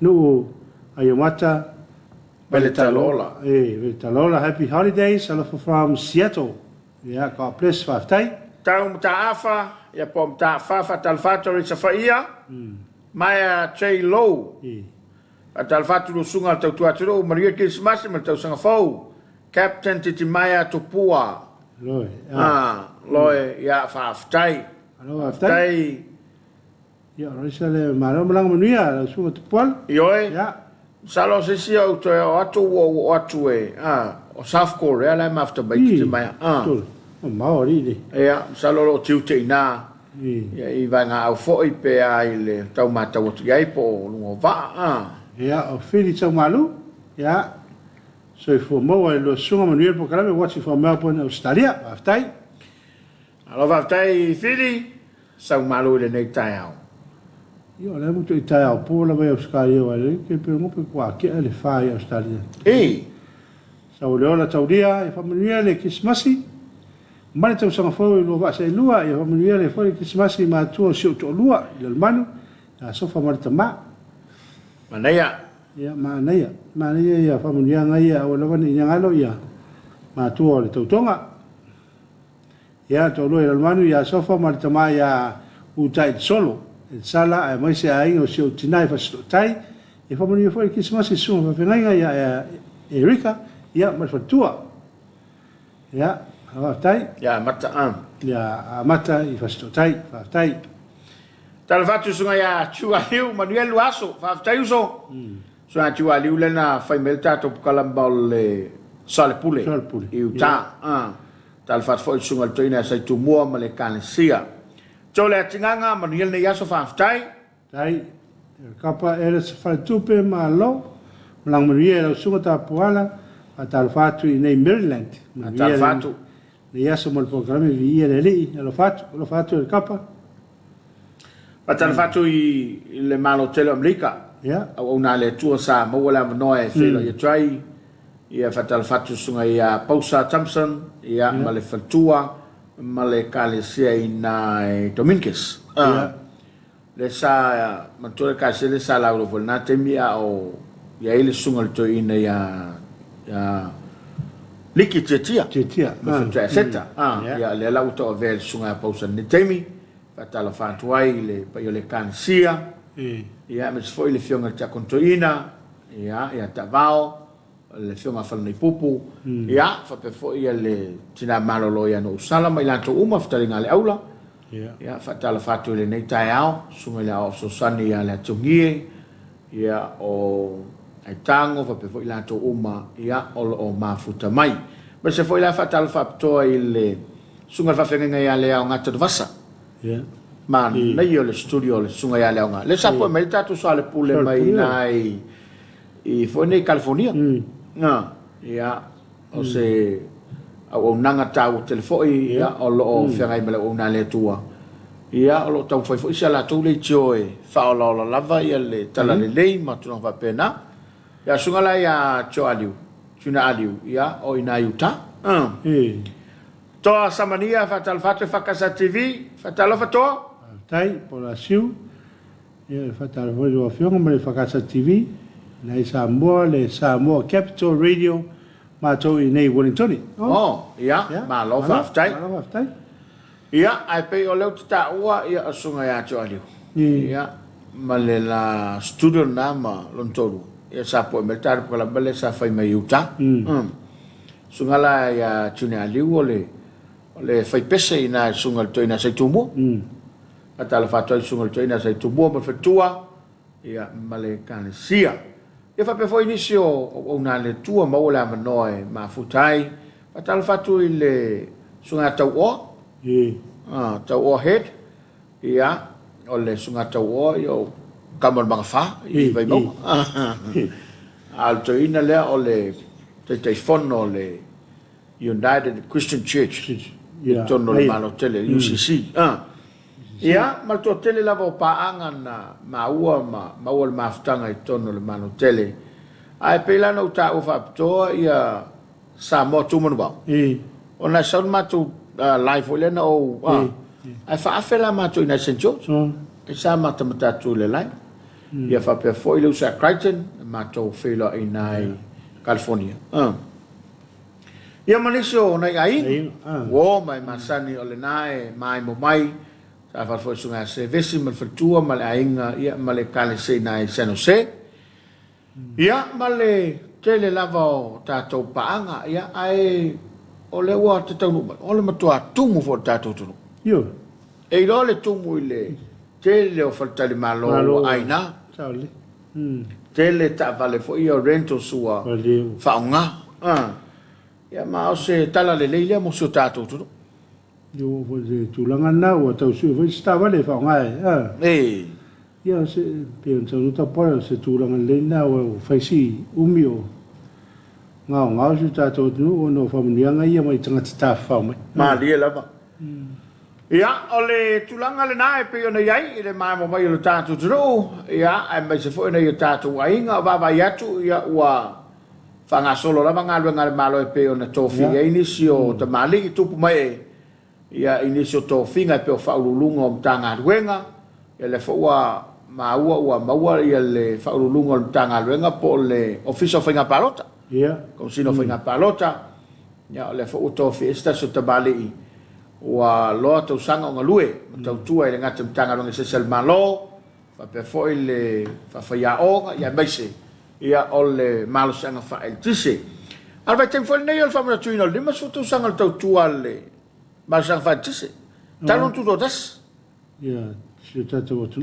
B: Nuu ai o mata.
A: Vele talola.
B: Vele talola. Happy holidays. Alofa from Seattle. Ia, ka ples whaftai.
A: Tau mta afa. Ia po mta afa Talofa tori sa whaia. Mai Chei Low. A Talofa tu sunga tau tuaturo Maria Christmas ma tau sanga fau. Captain titi mai tupua.
B: Loi.
A: Loi ia whaaftai.
B: Whaaftai. Ia roisa le malang manuia la sunga tupual.
A: Ioi.
B: Ia.
A: Salo sisi au to o atu o atu e. O South Korea la mafta bai titi mai.
B: O maori ni.
A: Ia, salo lo tiu te ina. Ia I vanga au foi pe ai le tau mata o tiai po lungo va.
B: Ia o fili tau malu. Ia. So I fo mo ai lo sunga manuia po kalame watching from Melbourne, Australia. Whaftai.
A: Alo whaftai fili. Sau malu le nei tai au.
B: Ia le mutu I tai au po la mai Australia wa le ke pe mo pe kwa ke le fai Australia. Sau le ola tau dia I fa manuia le Christmasi. Mane tau sanga fau lo va se lua e familia le foi Christmasi ma tu o to lua le manu a sofa marta ma
A: Manaya
B: ya manaya ya familia ngai ya o lo ni ngalo ya ma tu o le totonga ya to lo le manu ya sofa marta ma ya u tai solo e sala e mai se ai o se tinai fa sto tai e familia foi Christmasi su fa ngai ya Erika ya ma fa tua ya Whaftai?
A: Ya, mata
B: Ya, mata I whastotai, whaftai.
A: Talofa tu sunga ya chua hiu, manuel luaso, whaftai uso. Sunga chua liu lena whai melta to pukalamba le sale pule.
B: Sale pule.
A: I uta. Talofa foi sunga toina sai tu mua ma le kanesia. Tole atinganga, manuel ne yaso whaftai.
B: Tai, kapa ere se whai tupe ma lo, malang manuel sunga ta puala, a Talofa tu I nei Maryland.
A: A Talofa tu.
B: Le yaso mo le programe vi ia le lei, lo fatu le kapa.
A: Pa Talofa tu I le malo tele Amerika.
B: Ya.
A: Au na le tua sa mo wala no e felo ye trai. ia fatal fatu sunga ia Pausa Thompson ia male fatua male kalesia ina Dominicus le sa matore kasi le sa la ro volna temia o ia ile sunga to ina ya liki tetia ma seta ia le la uto vel sunga Pausa ni temi fatal fatu ai le pa yo le kansia ia me foi le fionga ta contoina ia tavao le fionga fa nei pupu ia fa pe foi le tina malolo ia no sala mai la to uma ftalinga le aula ia fa tala fatu le nei taiao sunga le o so sani ia le tungie ia o ai tango fa pe foi la to uma ia o mafuta mai ma se foi la fa tala fatu ile sunga fa fenga ia le au ngata vasa ma nei le studio le sunga ia le au le sapo mai tatu so le pule mai nai i foi nei California ia o se au nanga tau telefoi ia o lo fengai mele o na le tua ia o lo tau foi se la tu le joe fa o lo lava ia le tala le lei ma tu no va pena ia sunga la ia cho aliu tuna aliu ia o ina yuta to samania fatal fatu fakasa TV fatal fato
B: tai por la siu ia fatal foi o fiong me fakasa TV nei Samoa le Samoa Capital Radio ma to i nei Wellington
A: ia ma lo faftai ia ai pe o le ta ua ia sunga ia cho aliu ia ma le la studio na ma lontoro ia sa po metar ko la bele sa fai mai uta sunga la ia tune aliu le fai pese ina sunga to ina sai tumo atala fa to sunga to ina sai tumo ma fatua ia ma le kansia ia fa pe foi inisio o na le tua ma ola manoe ma futai fatal fatu ile sunga tau o tau o head ia o le sunga tau o yo kamon banga fa i vai mo alto ina le o le te fono le United Christian Church tono le mano tele UCC ia mal to tele la vo pa anga na maua maftanga i tono le mano tele ai pela no ta o fa to ia Samoa tu manu ba ona son matu live ole na o ai fa afela matu ina sencho e sa mata tu le lai ia fa pe foi lu sa Crichton matu fela inai California ia manisio na ai wo mai masani ole nai mai mo mai fa foi sunga se vesi mal fatua mal ainga ia mal kale se nai San Jose ia mal tele lava tato paanga ia ai ole wa tatu ole matua tumu fo tato tu
B: yo
A: e lo le tumu ile tele o falta le malo aina
B: sauli
A: tele ta vale fo io rento sua fa unga ia ma o se tala le leile mo so tato tu
B: yo vo de tulanga na o tau su vo stava le fa ngai ia se pe so no ta por se tulanga le na o fa si umio ngao su ta to no no fa mnia ngai ia mai tanga ta fa mai
A: ma le lava ia ole tulanga le na pe yo na yai ile mai mo mai lo ta tu ia ai mai se fo na yo ta tu ainga va ya tu ia wa fa nga solo lava nga lu nga malo pe yo na tofi ia inisio ta mali tu pu mai ia inisio to finga pe o faululunga o tanga ruenga ia le foa maua ia le faululunga o tanga ruenga po le official finga palota
B: ia
A: consino finga palota ia le fo to fiesta so tabali wa lo to sanga nga lue to tua ile ngata tanga ruenga se sel malo fa pe fo ile fa ya o ia bese ia ole malo sanga fa el tise alba tempo nei al famna tuino lima so to sanga to tua le ma sang fatise talon tu dotas
B: ia se tato tu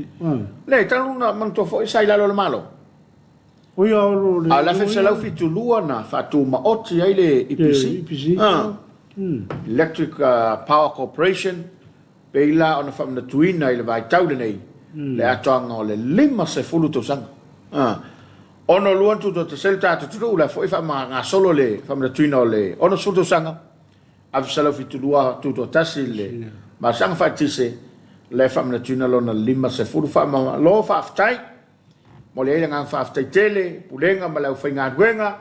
A: le talon na man to fo sai la lo malo
B: o ia lo
A: ala fe se la fitu lua na fatu ma oti ai le IPC Electric Power Corporation peila ona famna tuina ile vai taude nei le atanga le lima se fulu to sang ono luan tu to sel tato tu la fo fa ma nga solo le famna tuina le ono sul to sanga avsala fitulua tuto tasile ma sang fatise le famna tuna lona lima se fulu fa ma lo fa aftai mo le nga fa aftai tele pulenga ma lau fainga duenga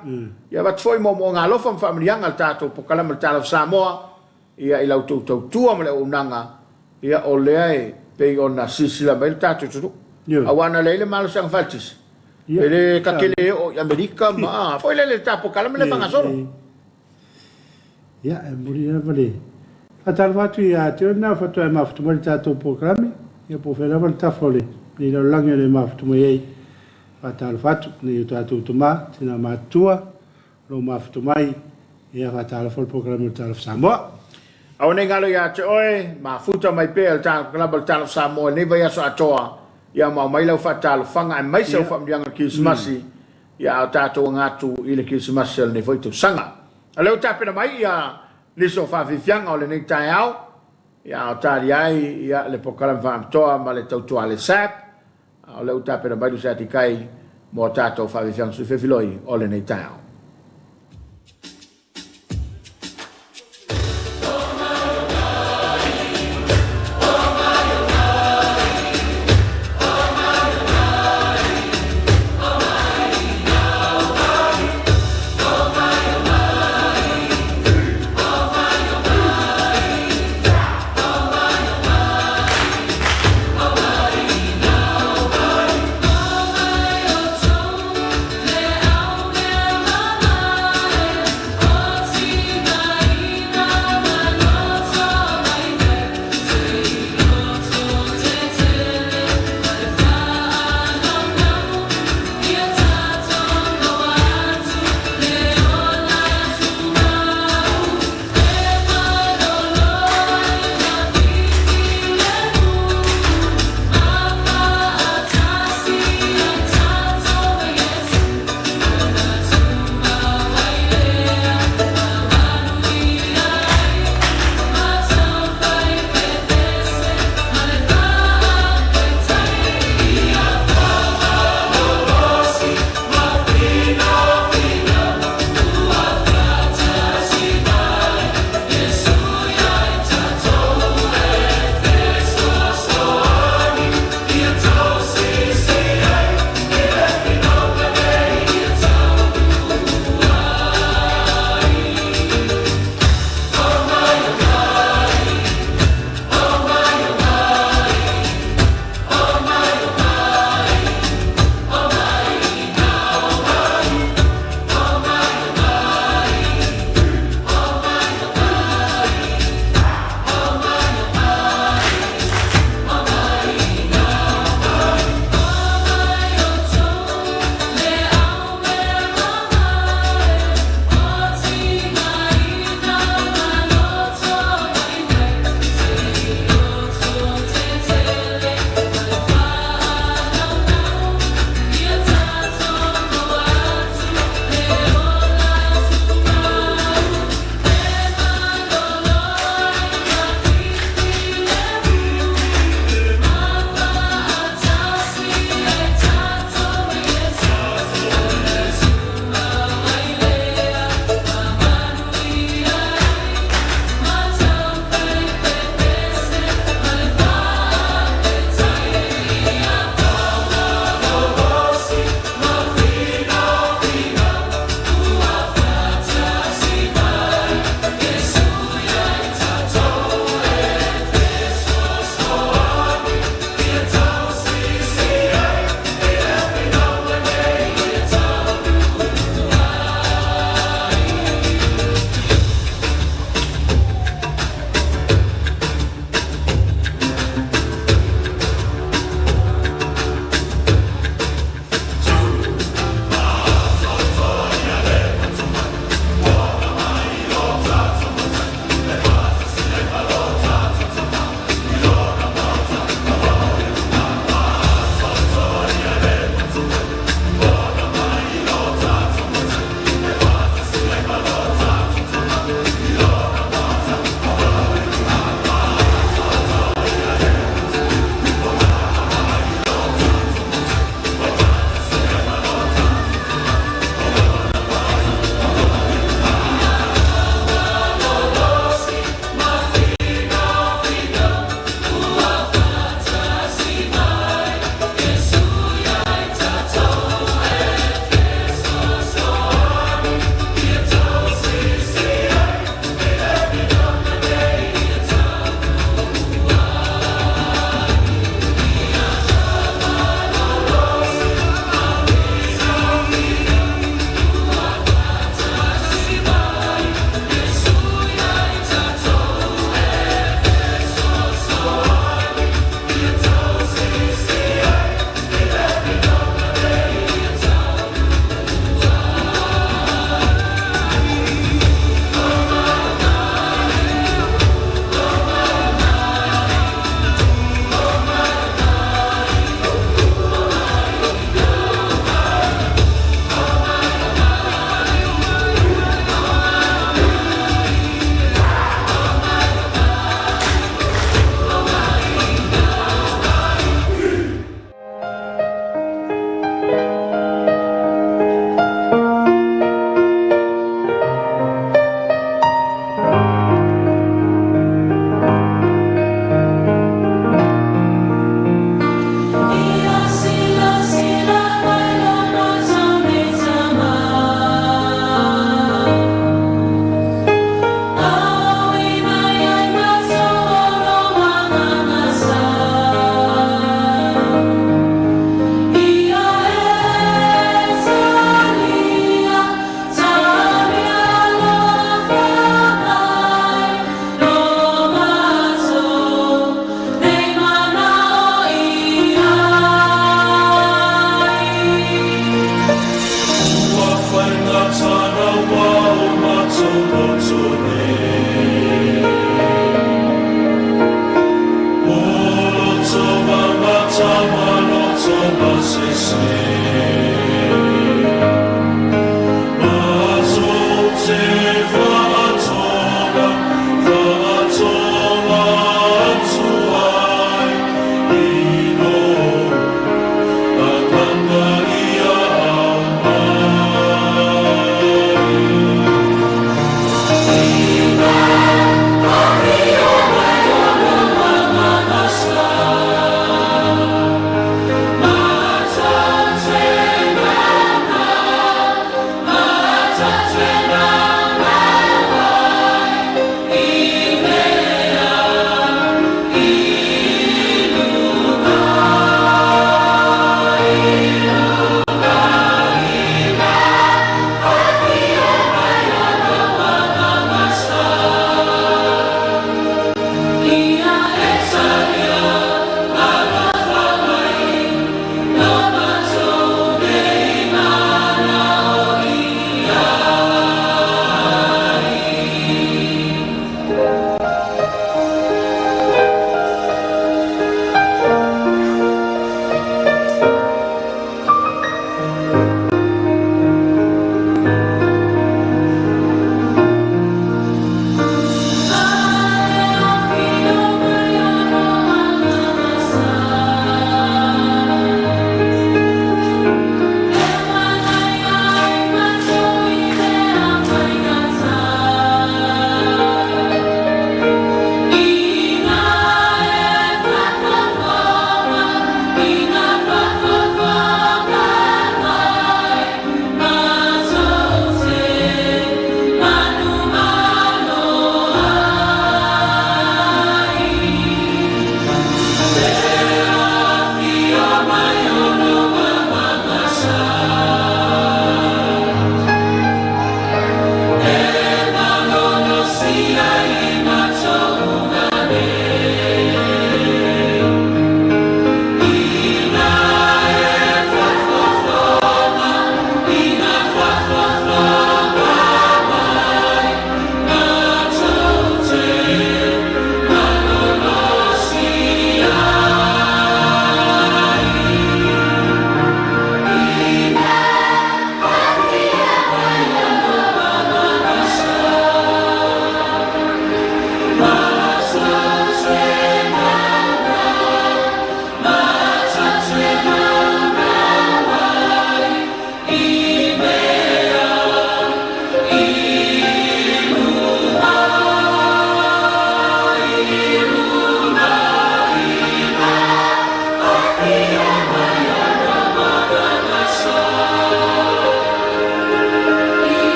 A: ia wat foi mo nga lofa familianga tato pokala mal Talofa Samoa ia i lau tau tua ma le unanga ia o le ai pe ona sisila mai tato tu awana le mal sang fatis ele kakele o Amerika ma foi le tapo kala me le fanga solo
B: ia e muri na vale Talofa tu ia te na foto e maftu mo tato programe ia po fela val tafole ni lo lange le maftu mo ei Talofa ni tato tuma tina matua lo maftu mai ia Talofa il programe Talofa Samoa
A: Aone ngalo ya te oe, ma futa mai pe el Talofa Samoa ne vai aso atoa. Ya ma mai lau fatalo fanga ai mai sau famdianga Krismasi. Ya tato ngatu ile Krismasi ne foi tu sanga. Aleu tape na mai ya liso fa fianga o le nei tai au. Ya tari ai ya le pokala vam toa ma le tautu ale sap. Aleu tape na mai du sa tikai mo tato fa fianga su fefiloi o le nei tai au.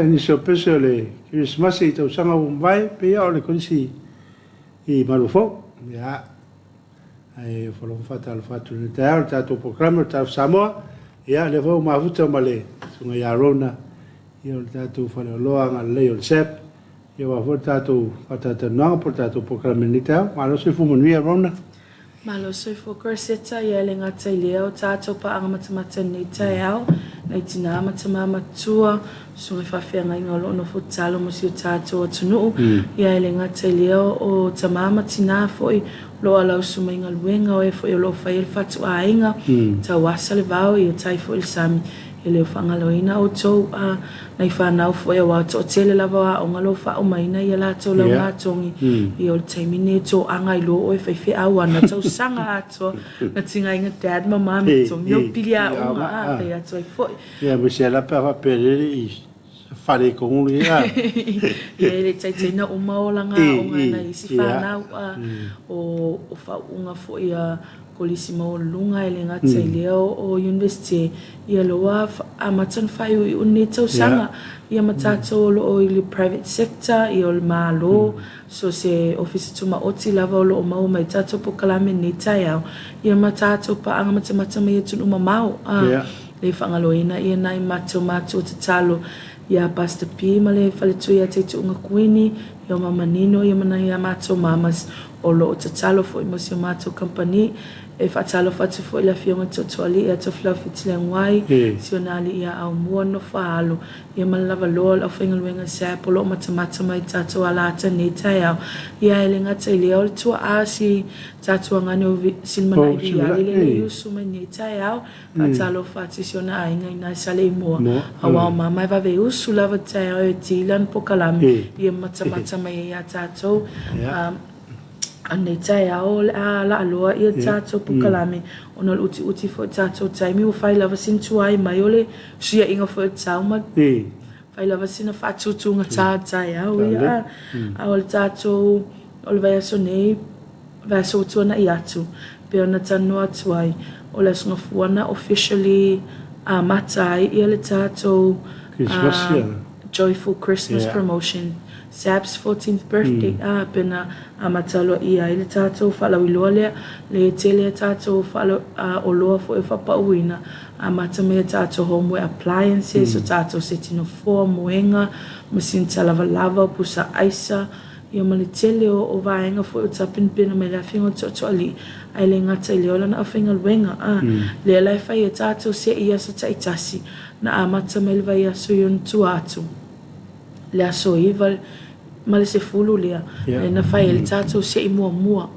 B: ni so pese le Christmas i tau sanga vai pe o le konisi I malufo ya ai folo fatal fatu le tato programa tau Samoa ya le vo mavuta male sunga ya rona ia le tato falo loa nga le o sep ia wa vo tato fatata na por tato programa ni tau malo se fu moni rona
E: malo se fu corsetta ia le ngata leo tato pa anga matamata ni tau na tina matama tua so fa fenga ngolo no futalo mo si tato tunu ia le ngata leo o tamama tina foi lo ala sumenga luenga o foi lo fail fatu ainga tawasa le vao ia tai foi sami ele fanga loina o to na ifana foi wa to tele lava o ngalo fa o maina ia la to la ngatongi I o taimine to anga lo o fe awa na to sanga to na tinga inga dad mama mi to mi pilia o nga pe to foi
B: ia mo se la pa pele fare con ia
E: ele taitena o maolanga o nga na isi fana o fa unga foi Kolisimo lunga ele ngata leo o university ia loa amatan fai o neto sanga ia matato lo o ile private sector ia o malo so se office tuma oti lava lo mau mai tato po kalame neta ia matato pa anga matamata mai tunu mamau le fangaloina ia nai mato talo ia pastor P male fale tu ia te unga kuini ia mama nino ia mana ia mato mamas o lo talo fo imosio mato company e fatalo fatu fo la fiona totoli e to flafitile ngwai sionali ia au muono falo ia malava lol of engelwenga sapolo matamata mai tato alata neta ia elenga tele ol tu asi tato ngani silmana ia ile yusu neta fatalo fatu siona inga ina sale mo awa mama va ve usu lava tayo tilan pokalami ia matamata mai ia tato Aneta o la aloa ia tato pukalame ona uti fo tato taimi o fai lava sintuai mai ole sia inga fo tauma fai lava sina fatutu nga tata ia ia o tato o vai sonei vai so tona iatu pe ona tano atuai o la sna fuana officially matai ia le tato joyful Christmas promotion Sab's 14th birthday pena amatalo ia ile tato fala wilole le tele tato fala oloa fo fa pauina amatame tato home appliances so tato setting of form moenga masinta lava pusa aisa ia mali tele o vaenga fo tapin pena me la fingo to ali ai ngata ile ola na finga wenga le la fa ia tato se ia so taitasi na amatame vai so yon tuatu le so ival male se fulu lea na fai el tato se mua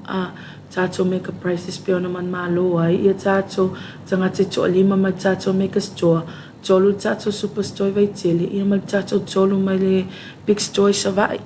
E: tato make a prices pe ona man malo ai ia tato tanga te to lima ma tato make a store tolu tato superstore vai tele ia mal tato tolu mai big store savai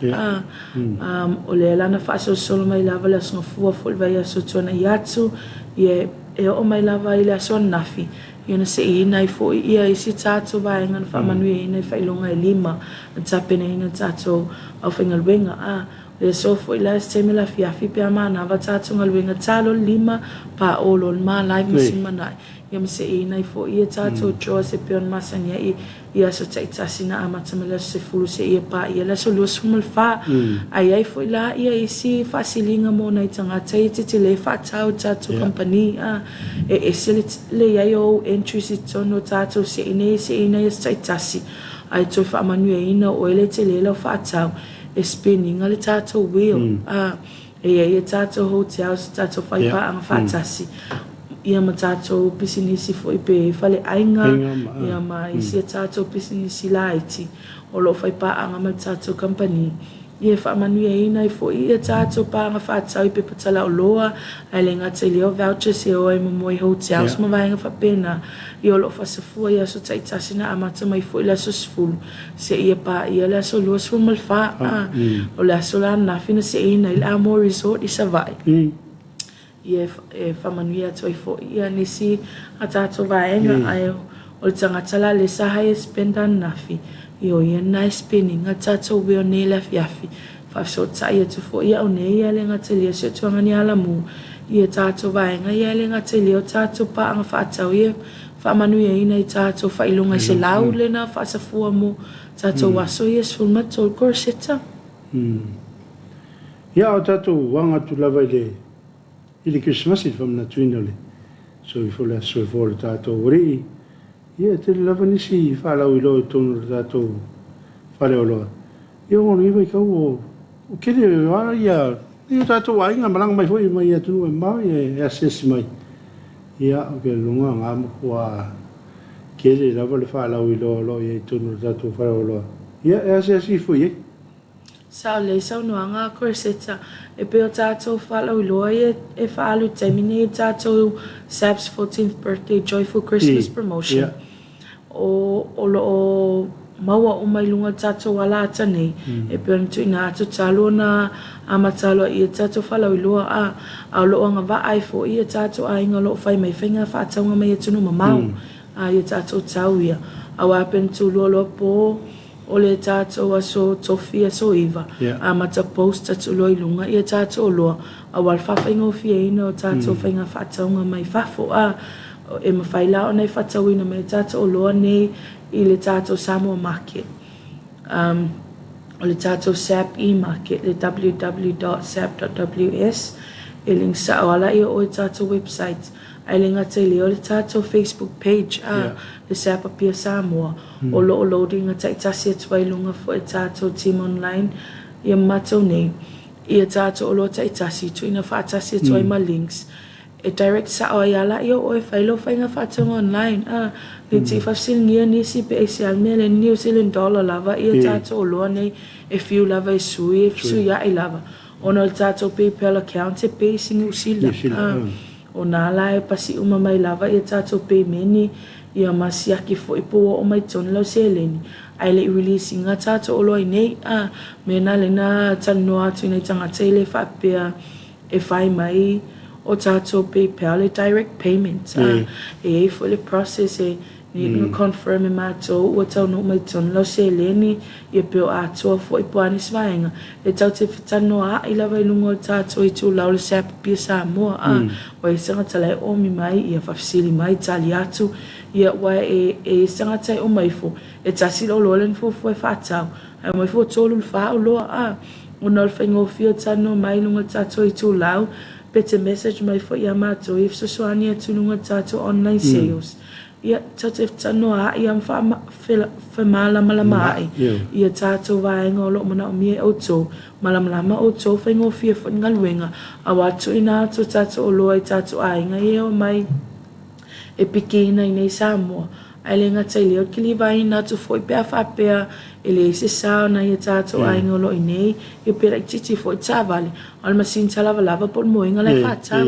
E: o le la na fa solo mai lava la so fu fol vai so tona yatsu e o mai lava ile so nafi Yona se ina fo ia isi tato vai ngan fa manui ina fa ilonga lima tapena ina tato au fingal wenga le so fo ila stemela la fiafi pe amana va tato ngal wenga talo lima pa olol ma live musimana yam se ina fo ia tato jo se pe on masanya ia so taita sina amatamela se fulu se ia pa ia la so lo sumal fa ai fo ila ia isi fasilinga mo na itanga taiti le fa tau tato company e se le yo entry tono tato se ina ia taita si ai to fa manu ina o ele te le la fa tau e spinning ale tato wheel ia tato hotels tato fa pa ang fa tasi ia matato business fo ipe fale ainga ia ma isi tato business laiti o lo fai pa anga matato company ia fa manu ina fo ia tato pa anga fa tau ipe patala loa ai nga te leo voucher se o mo hotels ma vai nga fa pena ia lo fa se fo ia so taita sina amata mai fo ila so sfulu se ia pa ia la so lo so mal fa o la so la na fina se ina ila mo resort isa vai ia fa manuia toi fo ia nisi atato vaenga ai o tanga tala le sa high spender nafi io ia nice spending atato we ne la fiafi fa so tsaia tu fo ia o ne ia le ngateli so tu ngani ala mu ia tato vaenga ia le ngateli o tato pa anga fa tau ia fa manuia ina tato fa ilunga se laule na fa sa fu mo tātou waso ia sulma tol korseta.
B: Ia o tātou wanga tu lava ili Christmas i whamna tuina le. So i fole aso i fole tātou rei. Ia te lava nisi whalau i loa tonu tātou whale o loa. Ia ngoro iwa i kau o kere wara ia tātou wainga malanga mai fwoi mai atunu e mau e asesi mai. Ia o ke lunga ngā mukua kere lava le whalau i loa i tonu tātou whale o loa. Ia e asesi fwoi e.
E: Sao le sao no anga korseta e pe o tātou whalau i loa e whaalu taimine e tātou SAP's 14th birthday joyful Christmas promotion. O lo maua o mai lunga tātou wala ata nei e pe o nitu ina atu tālo na amatalo i e tātou whalau i loa a lo anga wa ai fo i e tātou a inga lo whai mai whainga whaataunga mai e tunu mamau a i e tātou tau ia a wapen tu lo po o le tātou aso tofi aso iwa a mata post atu loi lunga i e tātou loa a wal whawhainga o fia ina o tātou whainga whaataunga mai whafo e mawhaila o nei whatauina mai tātou loa nei i le tātou Samoa market o le tātou SAP e-market le www.sap.ws e ling sa awala i o e tātou website ai linga te leo le tātou Facebook page le SAP apia Samoa o lo loading a taitasi atuai lunga fo e tātou team online i a matou nei i a tātou o lo taitasi tu ina whaatasi atuai ma links e direct sa o yala i o e whailo whainga whaatunga online le te whafsilingia nisi pe e se almea le New Zealand dollar lava i a tātou o loa nei e fiu lava e sui e fiu ia i lava ona le tātou PayPal account e pe singu sila o nala e pasi uma mai lava i a tātou pe meni i a masiaki fo i po o mai tonu lau se leni ai le release inga tātou o loa i nei mena le na tanoa atu nei tangata i le whapea e whai mai o tātou PayPal e direct payments e fo le process e ni confirm e mātou ua tau no mai tonu lau se leni i a peo atua fo i puani svaenga e tau te whatanoa i lawa i lungo tātou i tū lau le SAP pia Samoa wa i sangatalai omi mai i a whafsili mai tali atu i a wa e sangatai o maifo e tasi lo lolen fo e whatau ai maifo tolu le wha o loa o nal whaingo fio tano mai lungo tātou i tū lau pete message mai fo i a mātou i fsosoani atu lungo tātou online sales ia tātou tanoa i am whamala malamai ia tātou vaenga o lo mana o mie o tō malamalama o tō whaingo fia whainga luenga a watu ina ato tātou o loa i tātou ainga i o mai e pikina i nei Samoa ai le ngata i leo kili vai na tu foi pe whapea e le se sao na i tātou ainga o lo i nei i pera i titi foi tāwale alma sinta lava por moenga le whatau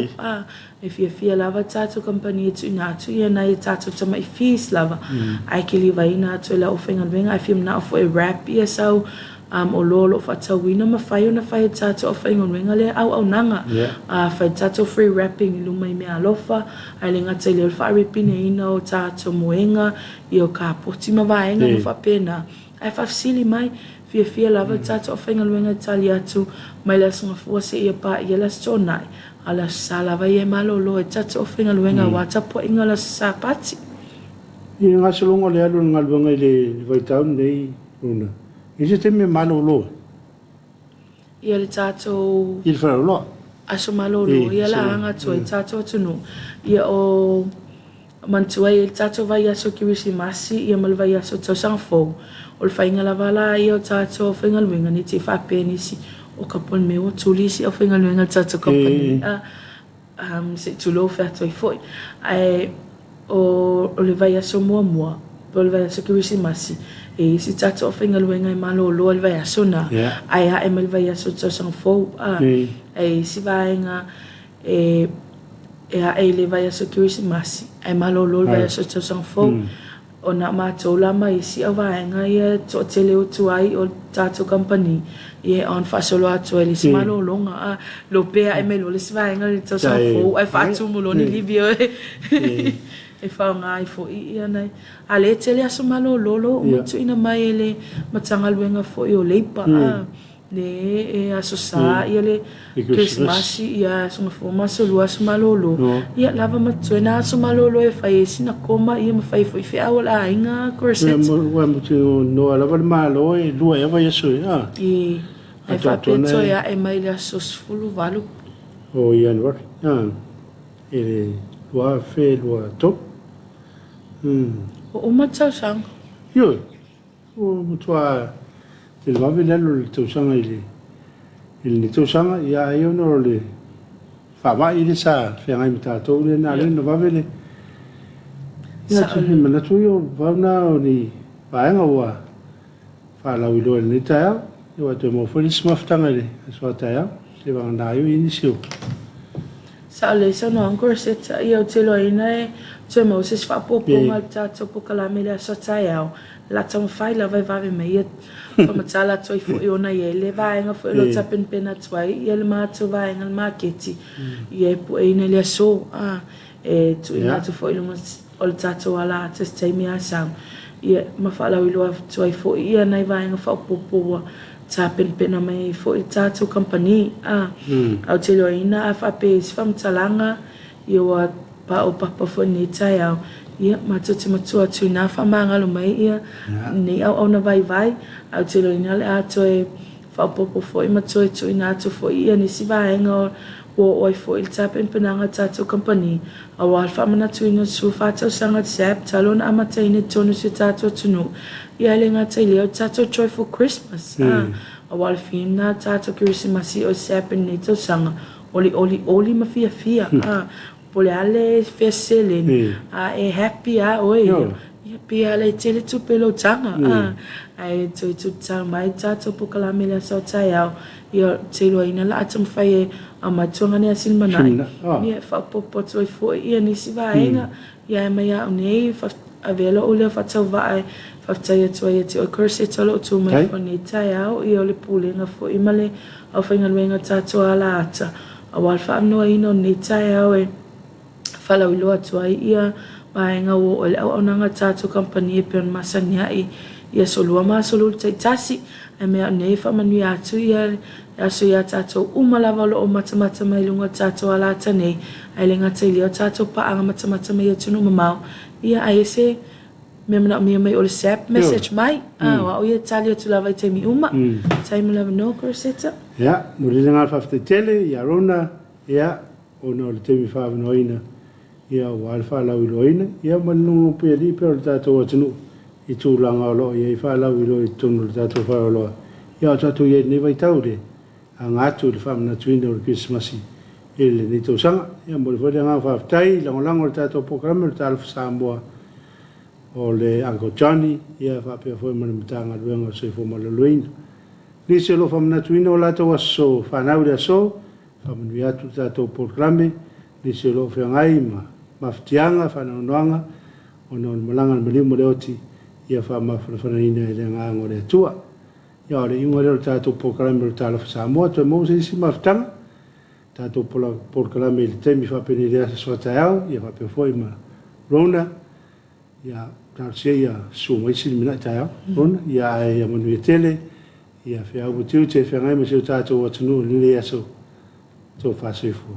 E: e fia lava tātou company tu natu ia na i tātou tama i fees lava ai kili vai na tu la ofenga luenga ai fia mna ofo e rap ia sau o lolo whatauina ma whai o na whai tātou o whainga luenga le au nanga whai tātou free rapping i lumai mea alofa ai le ngata i leo whaaripine ina o tātou moenga i o ka poti ma vaenga ma whapena ai whafsili mai fia lava tātou o whainga luenga tali atu mai la sunga fua se ia pa ia la stonai ala salava ia malolo e tātou o whainga luenga wata po inga la sapati
B: i ngā salonga le alu ngā luenga i le vaitau nei una i se te me malolo
E: ia le tātou
B: i le whalalo
E: aso malolo ia la anga tua i tātou atunu ia o mantua i tātou vai aso kirisi masi ia mal vai aso tausanga fau o le whainga lava la ia o tātou o whainga luenga ni te whapenisi o kapon meo tulisi o whainga luenga tātou kapani se tulo whato i foi ai o le vai aso mua o le vai aso kirisi masi e si tātou o whainga luenga i malolo le vai aso na ai ha e mal vai aso tausanga fau e si vaenga e ha e le vai aso kirisi masi ai malolo le vai aso tausanga fau o na mātou lama i si au vaenga ia to tele o tuai o tātou company ia on whasolo atu e li si malolonga lo pea e melo le si vaenga le tausanga fau ai whaatu mulo ni libio e whao ngā i fo i nei a le tele aso malololo o matu ina mai e le matanga luenga fo i o leipa ne e aso sa ia le Christmas ia so fo maso lua so malolo ia lava matuena so malolo e fai sina koma ia mafai foi fe awala inga corset
B: wa mo no lava malo e lua e vai so
E: e ai fa peto ia e mai le so fulu valu
B: o ia no ele lua fe lua top
E: o matau sang
B: yo o mutua il va venire il tuo sangue il tuo sangue io non le fa mai il sa fe ngai mitato le na le no va venire ya tu me na tu io va na ni va nga wa fa la wilo ni ta io tu mo fo sma ftanga le so ta ya se va na io inizio
E: sa le so no ancora se io te lo ina tu mo se fa popo ma ta to poco la me la so ta ya la tama fai la vai mai Kama tala toi fo i ona ye le vaenga fo lo tapen pena twai ye le matu vaenga le marketi ye po e ina le so e tu ina tu fo i lo o le tato ala te taimi asam ye mafala i lo twai fo i ana i vaenga fo popo tapen pena mai fo i tato company au te lo ina a fa pe fam talanga ye wa pa o papa fo ni tai au ia matuti matua tu na fa mangalo mai ia ni au na vai au te loina le ato e fa popo foi matua tu na tu foi ia ni si vai ngo o foi il tapen penanga tato company au alfa mana tu no su fa tau sanga sap talon amata ine tonu si tato tunu ia le nga tai leo tato joy for Christmas au alfim na tato Christmas o sap ni to sanga oli mafia pole ale fesele e happy oi happy ale tele tu pelo tanga ai tu tanga mai tato pokala mele so taiao io telo ina la atum fai a matonga ne asin manai ni fa popo tu foi ia ni si vaenga ia mai a nei fa avelo ole fa tau vai fa tai tu ia te o curse tolo tu mai for ni taiao io le pulinga fo imale au fainga luenga tato ala ata awal fa no ino ni taiao e fala i loa tuai ia vaenga o le au nanga tato company pe on masania ia solua ma solu tasi e me nei fa manu atu ia aso ia tato umalava lo o matamata mai lunga tato ala tane ai lenga te leo tato pa anga matamata mai tunu mamau ia ai se me mai o le sap message mai wa o ia tali tu lava te mi uma tai me lava no corseta
B: ja mo le nga fa te tele ia rona ia ono le te mi fa noina ia wa alfa la wiloina ia manu pe li pe tato atunu i tu langa lo ia fa la wilo i tunu tato fa lo ia tato ye ne vai taude anga tu le fam na twin o Christmas ele ni to sanga ia mo le nga fa tai lango tato program le Talofa Samoa o le Uncle Johnny ia fa pe fo mo mtanga luenga se fo mo le luina ni se lo fam na twin o la to so fa na ule so fam ni atu tato program ni se lo fe ngai maftianga fa no noanga ono malanga malimo le oti ia fa mafana ina le ngao le tua ia le ingo le tato program le Talofa Samoa to mo se si maftanga tato program le temi fa peni le so taao ia fa pe foi ma rona ia tarsia su mai si mina taao rona ia mo ni tele ia fe au tu te fe ngai me se tato watunu le aso to fa se fu